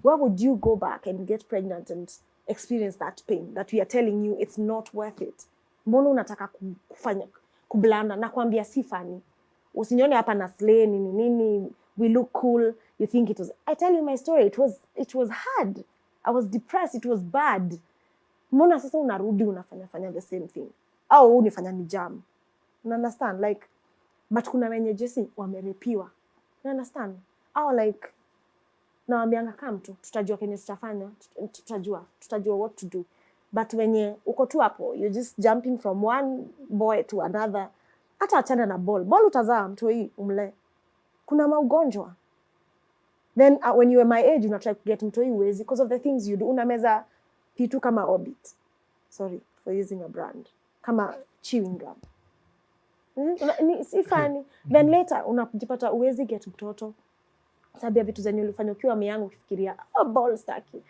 Why would you go back and get pregnant and experience that pain that we are telling you it's not worth it? Mbona unataka kufanya kublanda na kuambia si funny? Usinione hapa na slay nini. We look cool. You think it was... I tell you my story. It was hard. I was depressed. It was bad. Mbona sasa unarudi unafanya the same thing? Au unifanya ni jam. You understand? Like, but kuna wenye jesi wamerepiwa. You understand? Au like, na wambianga kama tu, tutajua kenye tutafanya, tutajua what to do. But wenye uko tu hapo, you're just jumping from one boy to another. Hata achana na ball. Ball utazaa mtu hii umle. Kuna maugonjwa. Then when you were my age, you try to get mtoi uwezi because of the things you do. Unameza pitu kama Orbit. Sorry for using a brand. Kama chewing gum. Si funny. Then later, unajipata uwezi get mtoto. Sababu ya vitu zenye ulifanya ukiwa miyangu ukifikiria, ball staki.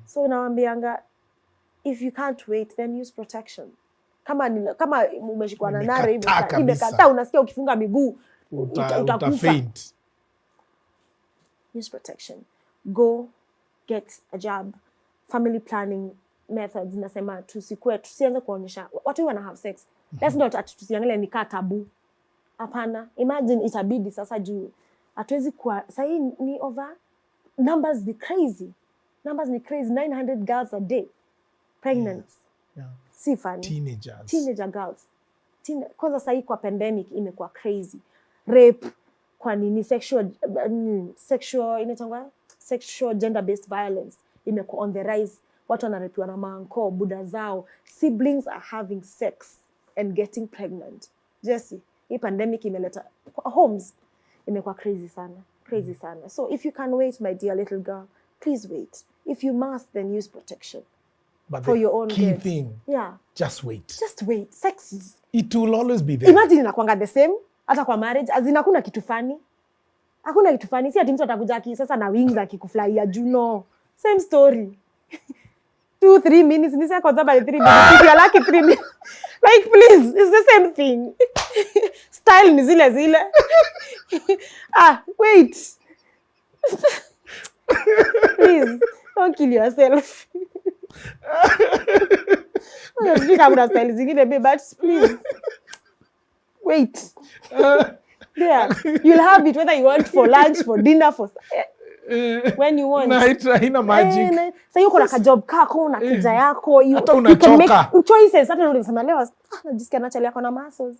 So unawambianga, if you can't wait, then use protection. Kama umeshikwa na nare, imekata, unasikia ukifunga miguu, utakufa. Use protection. Go get a job. Family planning methods nasema tusianze kuonyesha watu wana have sex. Let's not tusiangalia ni kama tabu. Hapana. Imagine itabidi sasa juu hatuwezi kwa sasa ni over numbers be crazy. 900 girls a day pregnant. Yeah. Si funny. Teenager girls. Kwanza sasa kwa pandemic imekuwa crazy. Rape kwa nini sexual gender based violence imekuwa on the rise. Watu wanarepiwa na maanko buda zao. Siblings are having sex and getting pregnant. Jesse, hii pandemic imeleta homes imekuwa crazy sana. So if you can wait, my dear little girl, please wait. If you must, then use protection. But for your own key good. Thing, just wait. Sex is... It will always be there. Imagine inakuanga the same. Hata kwa marriage, hakuna kitu funny. Hakuna kitu funny. Si ati mtu atakuja sasa na wings akikuflyia juu no. Same story. 2-3 minutes. Nisa kwa zaba 3 minutes. If you're lucky 3 minutes. Like please, it's the same thing. Style ni zile. Wait. Please, don't kill yourself. I don't think I'm gonna style zingine, but please. Wait. Yeah. You'll have it whether you want for lunch, for dinner, for when you want. Haina magic. Sasa yuko na job kako na kija yako, you can make choices. Hata unasema leo najisikia na chali yako na muscles.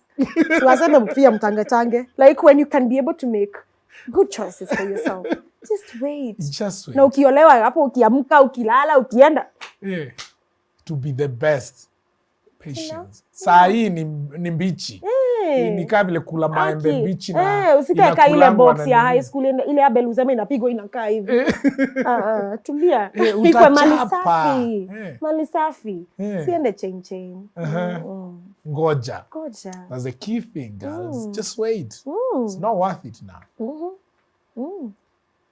Wasema pia mtange. Like when you can be able to make good choices for yourself. Just wait. Just wait. Na ukiolewa hapo, ukiamka, ukilala, ukienda. Yeah. To be the best. Patience. Saa hii ni mbichi. Ni kama vile kula maembe mbichi na usikae ile box ya high school ile abel uzame inapigwa inakaa hivi. Tulia. Iko mali safi. Siende chain. Ngoja. That's the key thing, girls. Just wait. It's not worth it now.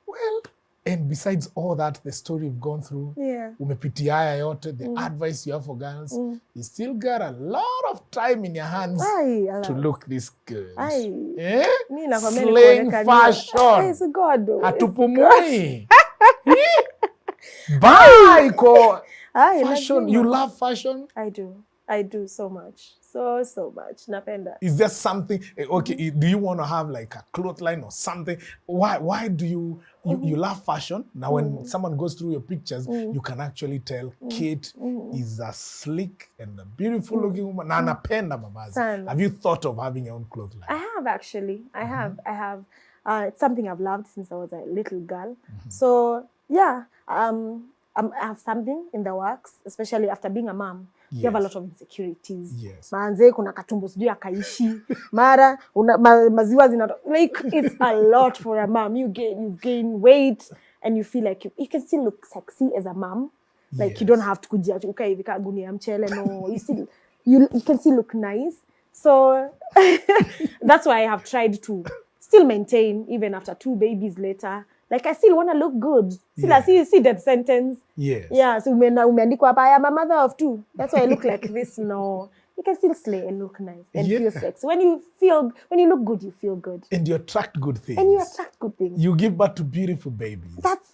Well, and besides all that, the story you've gone through, umepitia haya yote, the advice you have for girls, you still got a lot of time in your hands to look this good. Slaying fashion. Hatupumui. Bye, fashion. You love fashion? I do so much. So much. Napenda. Is there something, okay, do you want to have like a clothesline or something? Why do you love fashion? Now when someone goes through your pictures, you can actually tell Kate is a slick and a beautiful looking woman. Na anapenda mavazi. Have you thought of having your own clothesline? I have actually. I have. It's something I've loved since I was a little girl. So yeah, I have something in the works, especially after being a mom. Yes. You have a lot of insecurities. Yes. Maanze kuna katumbo sijui akaishi. Mara maziwa like it's a lot for a mom. You gain weight and you feel like you can still look sexy as a mom. Like you don't have to kujia uka hivi ka gunia mchele. No, you can still look nice. So that's why I have tried to still maintain even after 2 babies later. Like I still want to look good. Still I see that sentence. Yes. Yeah, so umeandikwa hapa I am a mother of 2. That's why I look like this. No. You can still slay and look nice and feel sexy. When you look good, you feel good. And you attract good things. You give birth to beautiful babies. That's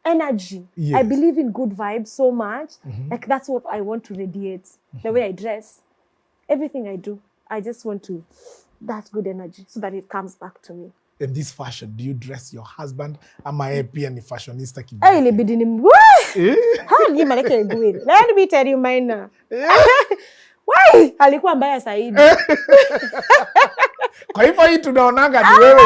energy. Yes. I believe in good vibes so much. Like that's what I want to radiate. The way I dress, everything I do, I just want to that good energy so that it comes back to me. In this fashion, do you dress your husband? Ama pia ni fashionista kidogo. Ai libidi ni hali maleke ngwili. Let me tell you mine. Why? Alikuwa mbaya zaidi. Kwa hivyo hii tunaonanga ni wewe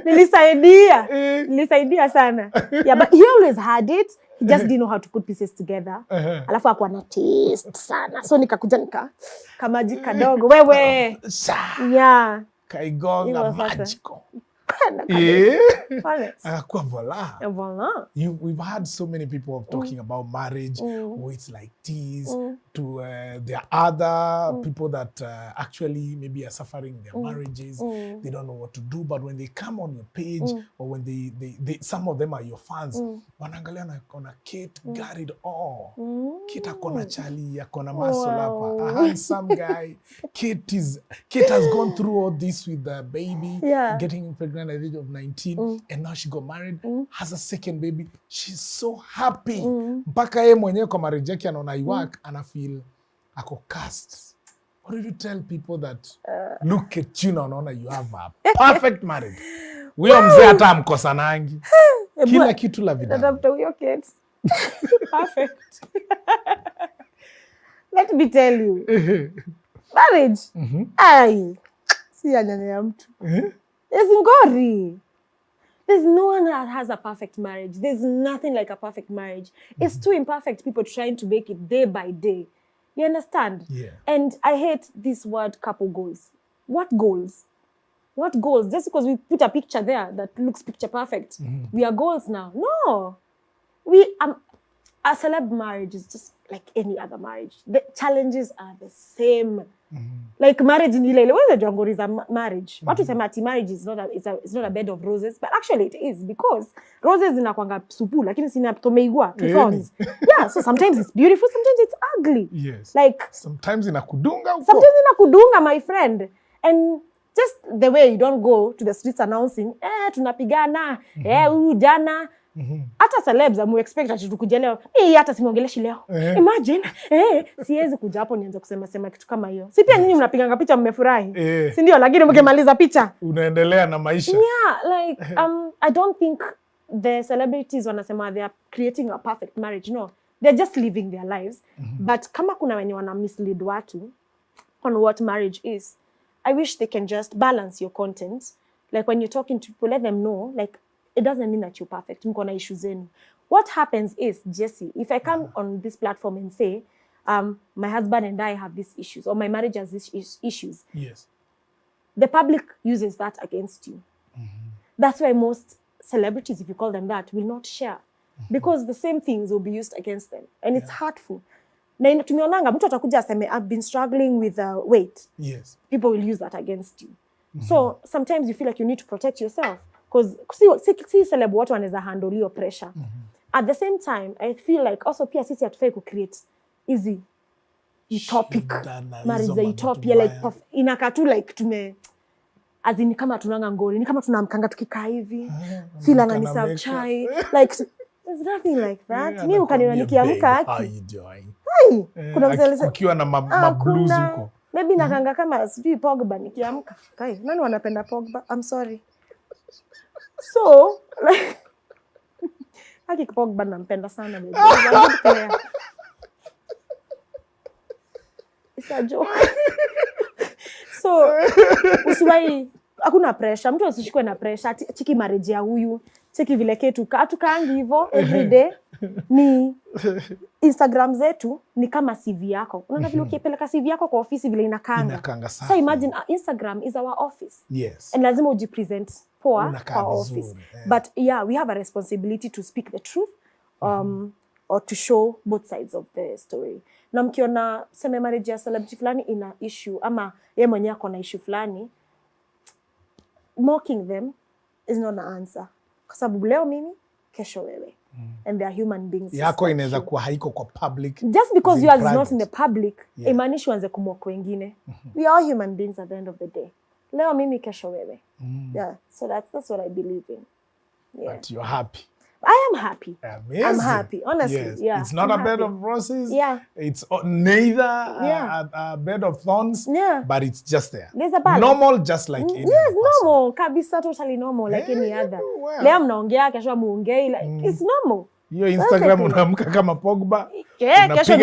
umesaidia. Nilisaidia sana. Yeah, but he always had it. He just didn't know how to put pieces together. Alafu hakuwa na taste sana. So nikakuja kamaji kadogo. Wewe. Yeah. Kaigonga magical. Voila. We've had so many people talking about marriage, oh, it's like this, to there are other people that actually maybe are suffering their marriages. They don't know what to do, but when they come on your page or when they some of them are your fans, wanaangalia na kona Kate got it all. Kate akona chali, akona muscle hapa, a handsome guy. Kate has gone through all this with the baby, getting pregnant at the age of 19, and now she got married, has a second baby. She's so happy. Mpaka yeye mwenyewe kwa marriage yake anaona iwak, ana feel ako cast. What do you tell people that look at you na unaona you have a perfect marriage? Huyo mzee hata amkosanangi. Kila kitu la vida. Natafuta huyo kids. Perfect. Let me tell you. Marriage. Ai. Si anyanya ya mtu. There's ngori. There's no one that has a perfect marriage. There's nothing like a perfect marriage. It's two imperfect people trying to make it day by day. You understand? Yeah. And I hate this word couple goals. What goals? What goals? Just because we put a picture there that looks picture perfect, we are goals now. No. A celeb marriage is just like any other marriage. The challenges are the same. Like marriage in ile what the jungle is a marriage. What is a marriage is not it's not a bed of roses, but actually it is, because roses zinakwanga supu lakini sina tomeigwa thorns. Yeah, so sometimes it's beautiful, sometimes it's ugly. Yes. Like sometimes inakudunga huko. Sometimes inakudunga, my friend. And just the way you don't go to the streets announcing, tunapigana, jana. Hata celebs amu expect ati tukuje leo. Hata simuongeleshi leo. Imagine, siwezi kuja hapo nianze kusema kitu kama hiyo. Si pia nyinyi mnapiganga picha mmefurahi. Si ndio, lakini mkimaliza picha unaendelea na maisha. Yeah, like I don't think the celebrities wanasema they are creating a perfect marriage. No, they're just living their lives. But kama kuna wenye wana mislead watu on what marriage is, I wish they can just balance your content. Like when you're talking to people, let them know, like, it doesn't mean that you're perfect. Mko na issues zenu. What happens is, Jesse, if I come on this platform and say, my husband and I have these issues, or my marriage has these issues, yes, the public uses that against you. That's why most celebrities, if you call them that, will not share. Because the same things will be used against them. And it's hurtful. Na tumeonanga, mtu atakuja aseme, I've been struggling with weight. Yes. People will use that against you. So sometimes you feel like you need to protect yourself. Because see celeb watu wanaweza handle your pressure. At the same time, I feel like also pia sisi hatufai ku create easy utopic marriage za utopia, like inakaa tu like tume as in kama tunanga ngori, ni kama tunamkanga tukikaa hivi feel ananiserve chai, like there's nothing like that. Mimi ukaniona nikiamka how you doing? Kuna mzee ukiwa na mablues huko maybe nakanga kama sijui Pogba nikiamka. Kai, nani wanapenda Pogba? I'm sorry. So like haki Pogba nampenda sana baby. It's a joke. So usiwai, hakuna pressure. Mtu asishikwe na pressure. Chiki marriage ya huyu, chiki vile ketu hatukaangi hivyo every day. Ni Instagram zetu ni kama CV yako. Unaona vile ukipeleka CV yako kwa ofisi vile inakanga. So imagine Instagram is our office. Yes. And lazima ujipresent poa kwa office. But yeah, we have a responsibility to speak the truth or to show both sides of the story. Na mkiona sema marriage ya celebrity fulani ina issue ama yeye mwenyewe ako na issue fulani, mocking them is not an answer. Kwa sababu leo mimi, kesho wewe. And they are human beings. Yako inaweza kuwa haiko kwa public. Just because yours is not in the public, imanishi uanze kumock wengine. We are all human beings at the end of the day. Leo mimi, kesho wewe. Yeah, so that's what I believe in. Yeah. But you're happy. I am happy. Amazing. I'm happy, honestly. Yes. Yeah, It's not I'm a bed happy. of roses. Yeah. It's neither a bed of thorns. Yeah. But it's just there. There's a balance. Normal, just like any yes, other person. normal. Kabisa, totally normal, like any other. Well. Leo mnaongea, kesho muongei, like it's normal. Your Instagram unaamka kama Pogba. Yeah, kesho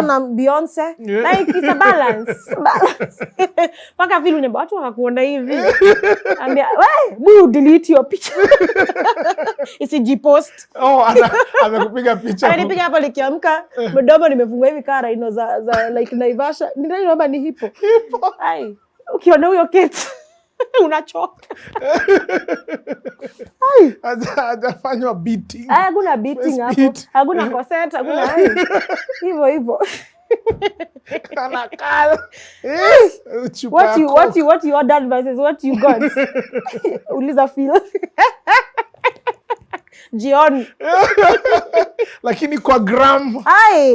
na Beyonce. Yeah. Like it's a balance. Paka vile uneba watu wakakuona hivi. Ambia, "Wewe, buyu delete your picture." Isijipost. Oh, amekupiga picha. Ananipiga hapo nikiamka, mdomo nimefungwa hivi kara ino za like Naivasha. Ndio naomba ni hipo. Ai, ukiona huyo kete unachoka. Hajafanywa beating. Hakuna beating hapo. Hakuna corset, hakuna hivyo. Kanakala. What you ordered versus what you got. Uliza feel. Jioni. Lakini kwa gram,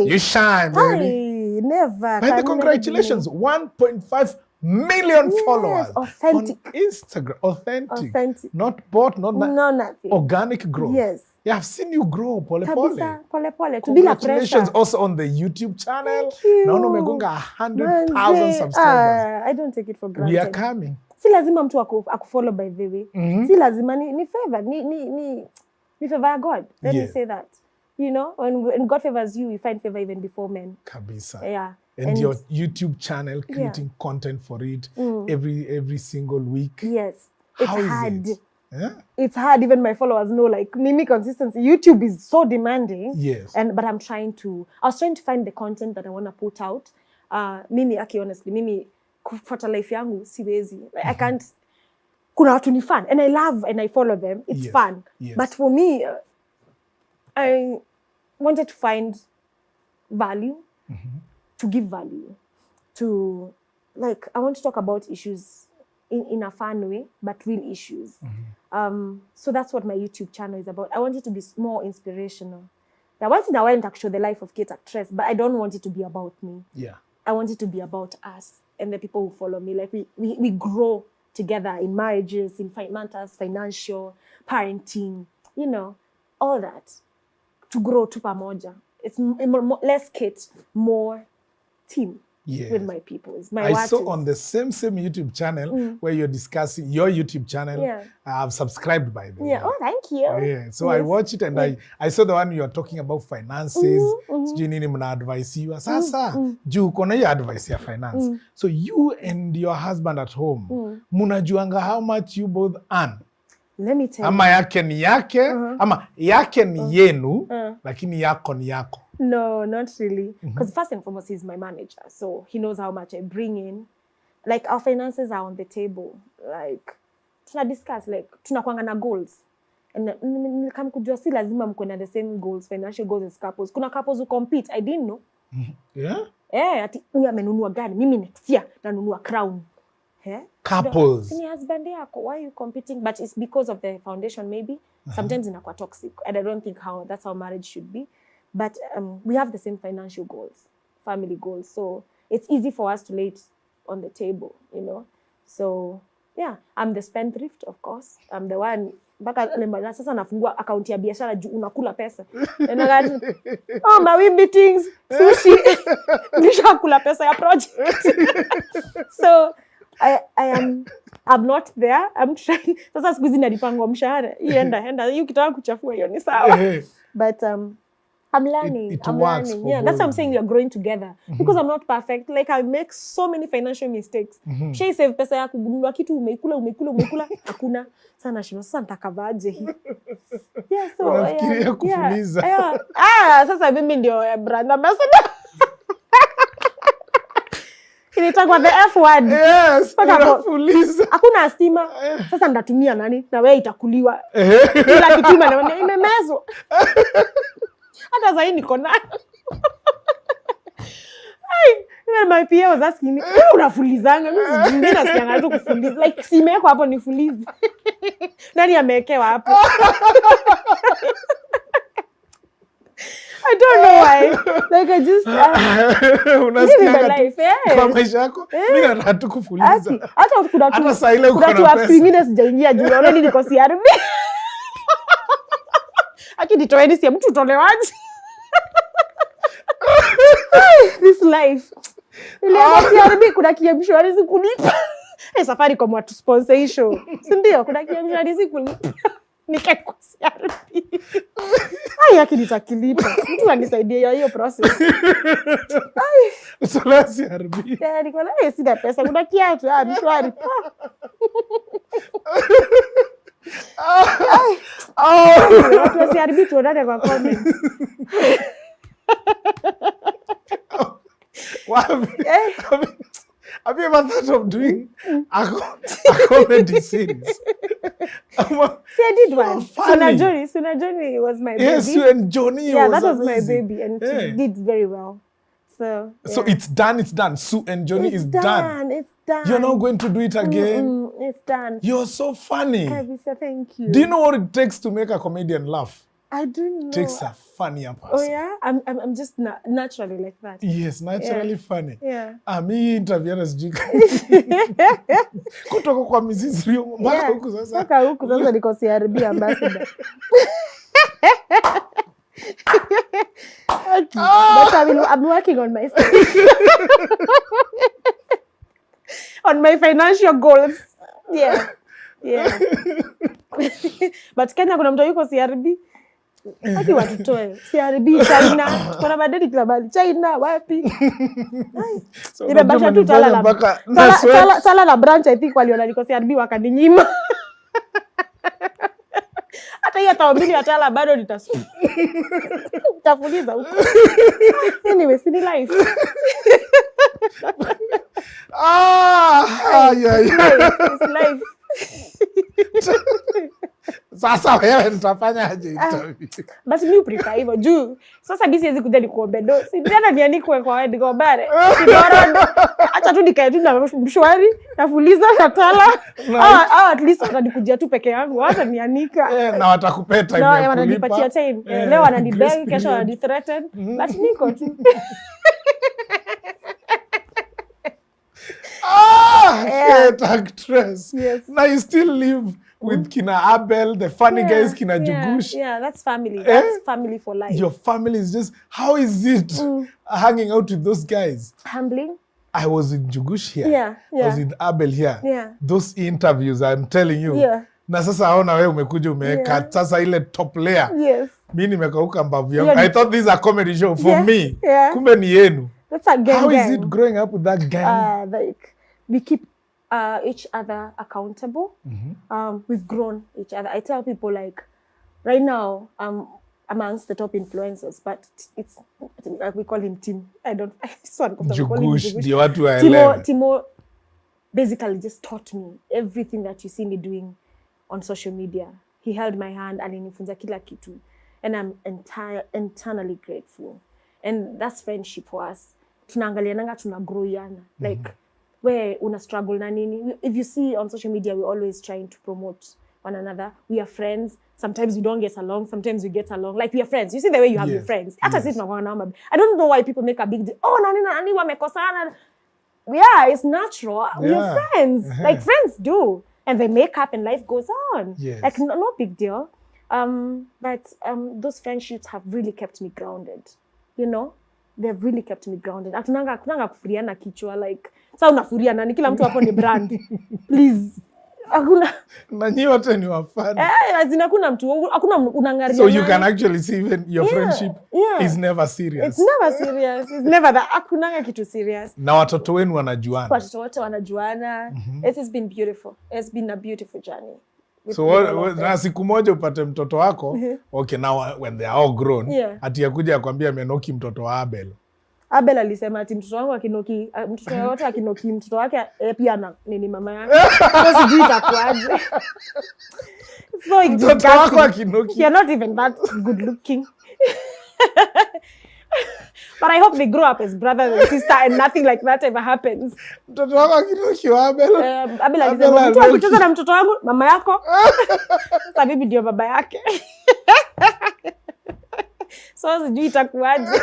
you shine, baby. Never. By the congratulations, 1.5 million followers. Authentic. On Instagram. Authentic. Not bought, not nothing. Organic growth. Yes. Yeah, I've seen you grow, pole. Congratulations also on the YouTube channel. Thank you. Naona umegonga 100,000 subscribers. I don't take it for granted. We are coming. Si lazima mtu akufollow by the way. Si lazima ni favor, ni favor ya God. Let me say that. You know, when God favors you, you find favor even before men. Kabisa. Yeah. And your YouTube channel, creating content for it every single week. Yes. It's hard. Yeah? It's hard. Even my followers know, like, Mimi consistency. YouTube is so demanding. Yes. But I was trying to find the content that I want to put out. Mimi, honestly, Mimi, kufuata life yangu, siwezi. Like, I can't, kuna watu ni fun. And I love and I follow them. It's fun. Yes. But for me, I wanted to find value, to give value, to, like, I want to talk about issues in a fun way, but real issues. So that's what my YouTube channel is about. I want it to be more inspirational. Now, once in a while, I show the life of Kate Actress, but I don't want it to be about me. Yeah. I want it to be about us and the people who follow me. Like, we grow together in marriages, in matters, financial, parenting, you know, all that. To grow tu pamoja. It's less Kate, more team. Yes. with my peoples, my I watches. saw on the same YouTube channel where you're discussing your YouTube channel. Yeah. I've subscribed by the way. Yeah. Oh, thank you. Yeah. So I watch it and I saw the one you are talking about finances. Sijui nini mna advice you. Sasa juu kona hiyo advice ya finance. So you and your husband at home, munajuanga how much you both earn? Let me tell ama yake ni yake, ama yake ni yenu, lakini yako ni yako. No, not really. Because first and foremost, he's my manager. So he knows how much I bring in. Like, our finances are on the table. Like, tuna discuss, like, tunakuanga na goals. And kama kujua si lazima mko na the same goals, financial goals as couples. Kuna couples who compete. I didn't know. Yeah? Ati huyu amenunua gari, mimi next year nanunua crown. Couples. Sini husband yako, why are you competing? But it's because of the foundation maybe. Sometimes inakuwa toxic. And I don't think that's how marriage should be. But we have the same financial goals, family goals. So it's easy for us to lay it on the table, you know. So, yeah, I'm the spendthrift, of course. I'm the one, mpaka sasa nafungua account ya biashara juu unakula pesa. Oh, mawimbi things, sushi, nishakula pesa ya project. So, I'm not there. I'm trying. Sasa siku hizi nalipangwa mshahara. Enda, hiyo kitaka kuchafua hiyo ni sawa. But, I'm learning. It works learning. Yeah, that's why I'm saying we are growing together. Because I'm not perfect. Like, I make so many financial mistakes. Shai save pesa ya kununua kitu umeikula. Hakuna. Sana shino. Sasa nitakavaje hii. Yeah, so. Unafikiria kufuliza. Yeah. Sasa mimi ndio brand ambassador. Ilitangwa the F word. Yes, unafuliza. Hakuna stima. Sasa ndatumia nani? Na wewe itakuliwa. Kila kitu imemezwa. Hata zaidi niko nayo. My PA was asking me, unafulizanga? Mimi nasikianga tu kufuliza. Like, simeko hapo nifulize. Nani amewekewa hapo? I don't know why. Like, I just... unasikianga kwa maisha yako, mimi nataka tu kufuliza. Hata saa ile uko na pesa. Kuna tu minutes sijaingia juu. Already niko CRB. Nitoeni si mtu utolewaje. This life. Niliamua CRB kuna kiamshwari kulipa. Safari kwa watu sponsor hii show. Si ndio kuna kiamshwari kulipa. Nikakuwa CRB. Yake nitakilipa. Mtu anisaidia hiyo process. Utolewa CRB. Niko na sina pesa kuna kiatu mshwari. CRB tuonane kwa comments. Have you ever thought of doing a comedy series? See, I did one. Suna Johnny was my baby. Yes, you and Johnny. Yeah, that was amazing. My baby, and she did very well. So it's done. Sue and Johnny is done. It's done. You're not going to do it again. It's done. You're so funny. Kavisa, thank you. Do you know what it takes to make a comedian laugh? I don't know. It takes a funnier person. Oh yeah, I'm just naturally like that. Yes, naturally funny. Yeah. Me interview as Jika. Kutoka kwa Mrs. Rio mpaka huku sasa. Mpaka huku sasa niko CRB ambassador. But I'm working on myself. On my financial goals. Yeah. But Kenya kuna mtu yuko CRB. Hadi watutoe. CRB China. Kuna madeni kila mahali. China wapi? Nimebasha tu Tala na branch I think waliona niko CRB wakaninyima. Hata hiyo tawambili ya Tala bado nitasoma. Utafuliza huko. Anyway, sini life. It's life. Sasa wewe nitafanya aje interview? Basi mimi prefer hivyo juu. Sasa mimi siwezi kuja nikuombe do. Si tena nianikwe kwa wewe nikombare. Sidorondo. Acha tu nikae tu na mshwari, nafuliza na Tala. At least watanikujia tu peke yangu. Hata nianika. Na watakupea time ya kulipa. Wananipatia time. Leo wananibeg, kesho wananithreaten. But niko tu. Actress. Yes. Now you still live with Kina Abel, the funny guys, Kina Jugush. Yeah, that's family. That's family for life. Your family is just, how is it hanging out with those guys? Humbling. I was in Jugush here. Yeah. I was in Abel here. Yeah. Those interviews, I'm telling you. Yeah. Na sasa aona wewe umekuja umeweka sasa ile top layer. Yes. Mimi nimekauka mbavu yangu. I thought this is a comedy show for me. Yeah. Kumbe ni yenu. That's a gang. How is it growing up with that gang? Like we keep each other accountable. We've grown each other. I tell people like right now amongst the top influencers, but it's like we call him Tim. I just want to call him Jugush. Timo basically just taught me everything that you see me doing on social media. He held my hand and alinifunza kila kitu, and I'm internally grateful. And that's friendship for us. Tunaangaliananga, tunagrowiana. Like where una struggle na nini. If you see on social media, we're always trying to promote one another. We are friends. Sometimes we don't get along. Sometimes we get along. Like we are friends. You see the way you have your friends. I don't know why people make a big deal. Oh, nani wamekosana. Yeah, it's natural. We are friends. Like friends do. And they make up and life goes on. Like no big deal. But those friendships have really kept me grounded. You know? They've really kept me grounded. Hatunanga kufuriana kichwa like sasa unafuriana ni kila mtu hapo ni brand. Please. Hakuna na nyinyi wote ni wafani. Lazima kuna mtu hakuna unangaria. So you can actually see even your friendship is never serious. It's never serious. It's never that. Hakunanga kitu serious. Na watoto wenu wanajuana. Watoto wote wanajuana. It has been beautiful. It's been a beautiful journey. So na siku moja upate mtoto wako, okay, now when they are all grown, ati yakuja akwambia amenoki mtoto wa Abel. Abel alisema ati mtoto wangu akinoki, mtoto wote akinoki mtoto wake pia na nini mama yake. So sijui itakuaje. So mtoto wako akinoki. You're not even that good looking. But I hope they grow up as brother and sister and nothing like that ever happens. Mtoto wako akinoki wa Abel. Abel alisema mtu akicheza na mtoto wangu mama yako. Sasa bibi ndio baba yake. So sijui itakuaje.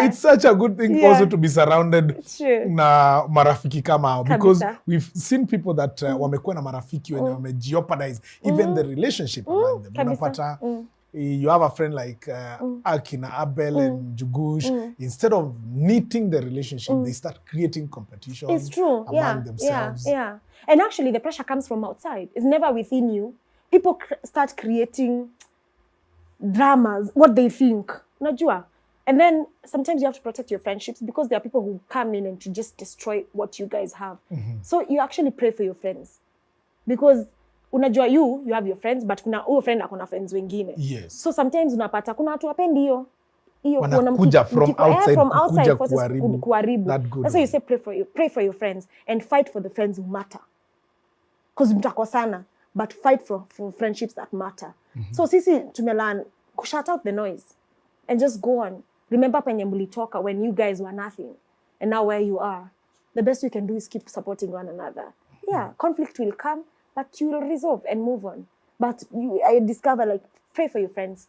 It's such a good thing also to be surrounded na marafiki kama hao, because we've seen people that wamekuwa na marafiki wenye wamejeopardize even the relationship among them. Unapata you have a friend like Akina Abel and Jugush. Instead of knitting the relationship, they start creating competition among themselves. Yeah. And actually the pressure comes from outside. It's never within you. People start creating dramas, what they think. Unajua? And then sometimes you have to protect your friendships because there are people who come in and to just destroy what you guys have. So you actually pray for your friends. Because unajua you have your friends, but kuna huyo friend akona friends wengine. Yes. So sometimes unapata kuna watu wapendi hiyo wanakuja from outside kuharibu. That's why you say pray for your friends and fight for the friends who matter. Because mtakosana, but fight for friendships that matter. So sisi tumelearn shut out the noise and just go on. Remember penye mlitoka when you guys were nothing and now where you are. The best we can do is keep supporting one another. Yeah, conflict will come, but you will resolve and move on. But I discover like pray for your friends.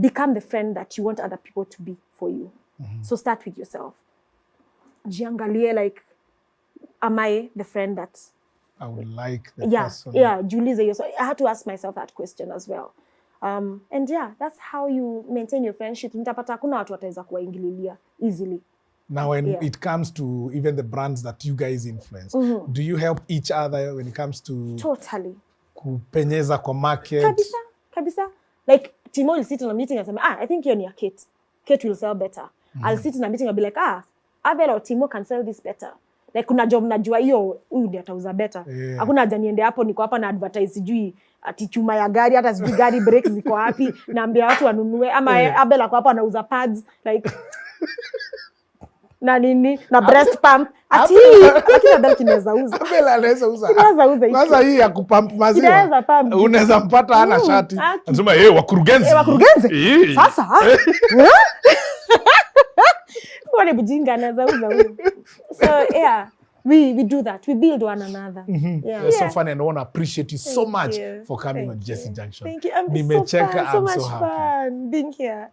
Become the friend that you want other people to be for you. So start with yourself. Jiangalie like, am I the friend that I would like the person? Jiulize yourself. I had to ask myself that question as well. And that's how you maintain your friendship. Mtapata hakuna watu wataweza kuwaingililia easily. Now when it comes to even the brands that you guys influence, do you help each other when it comes to totally kupenyeza kwa market? Kabisa. Like Timo will sit in a meeting and say, I think you're near Kate. Kate will sell better. I'll sit in a meeting and be like, Abel or Timo can sell this better. Like kuna job najua hiyo huyu ndiye atauza better. Hakuna haja niende hapo niko hapa na advertise sijui ati chuma ya gari hata sijui gari brakes ziko wapi naambia watu wanunue ama Abel ako hapo anauza pads like na nini na breast pump ati lakini Abel kinaweza uza. Abel anaweza uza. Kwanza hii ya kupump maziwa. Unaweza mpata hana shati. Anasema wakurugenzi. Sasa. Wale bujinga anaweza uza huyo. So we do that. We build one another. It's so fun and I want to appreciate you so much for coming on Jesse Junction. Thank you. I'm so happy. Fun being here.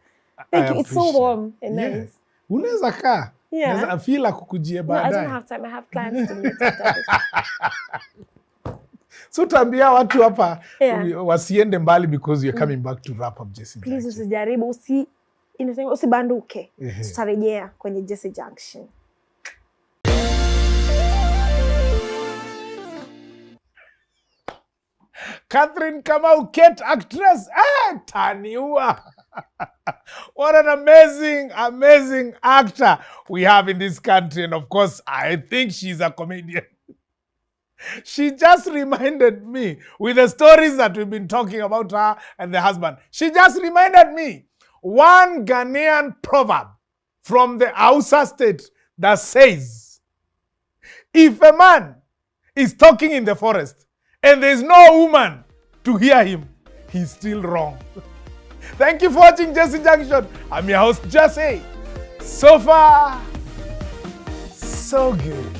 Thank you. It's so warm and nice. Unaweza kaa. Unaweza feel kukujia baadaye. No, I don't have time. I have plans to meet after this. So tambia watu hapa wasiende mbali because you're coming back to wrap up Jesse Junction. Please usijaribu usibanduke. Tutarejea kwenye Jesse Junction. Catherine Kamau, Kate actress. Taniua. What an amazing, amazing actor we have in this country. And of course, I think she's a comedian. She just reminded me with the stories that we've been talking about her and the husband. She just reminded me one Ghanaian proverb from the Hausa state that says, if a man is talking in the forest and there's no woman to hear him, he's still wrong. Thank you for watching Jesse Junction. I'm your host, Jesse. So far, so good.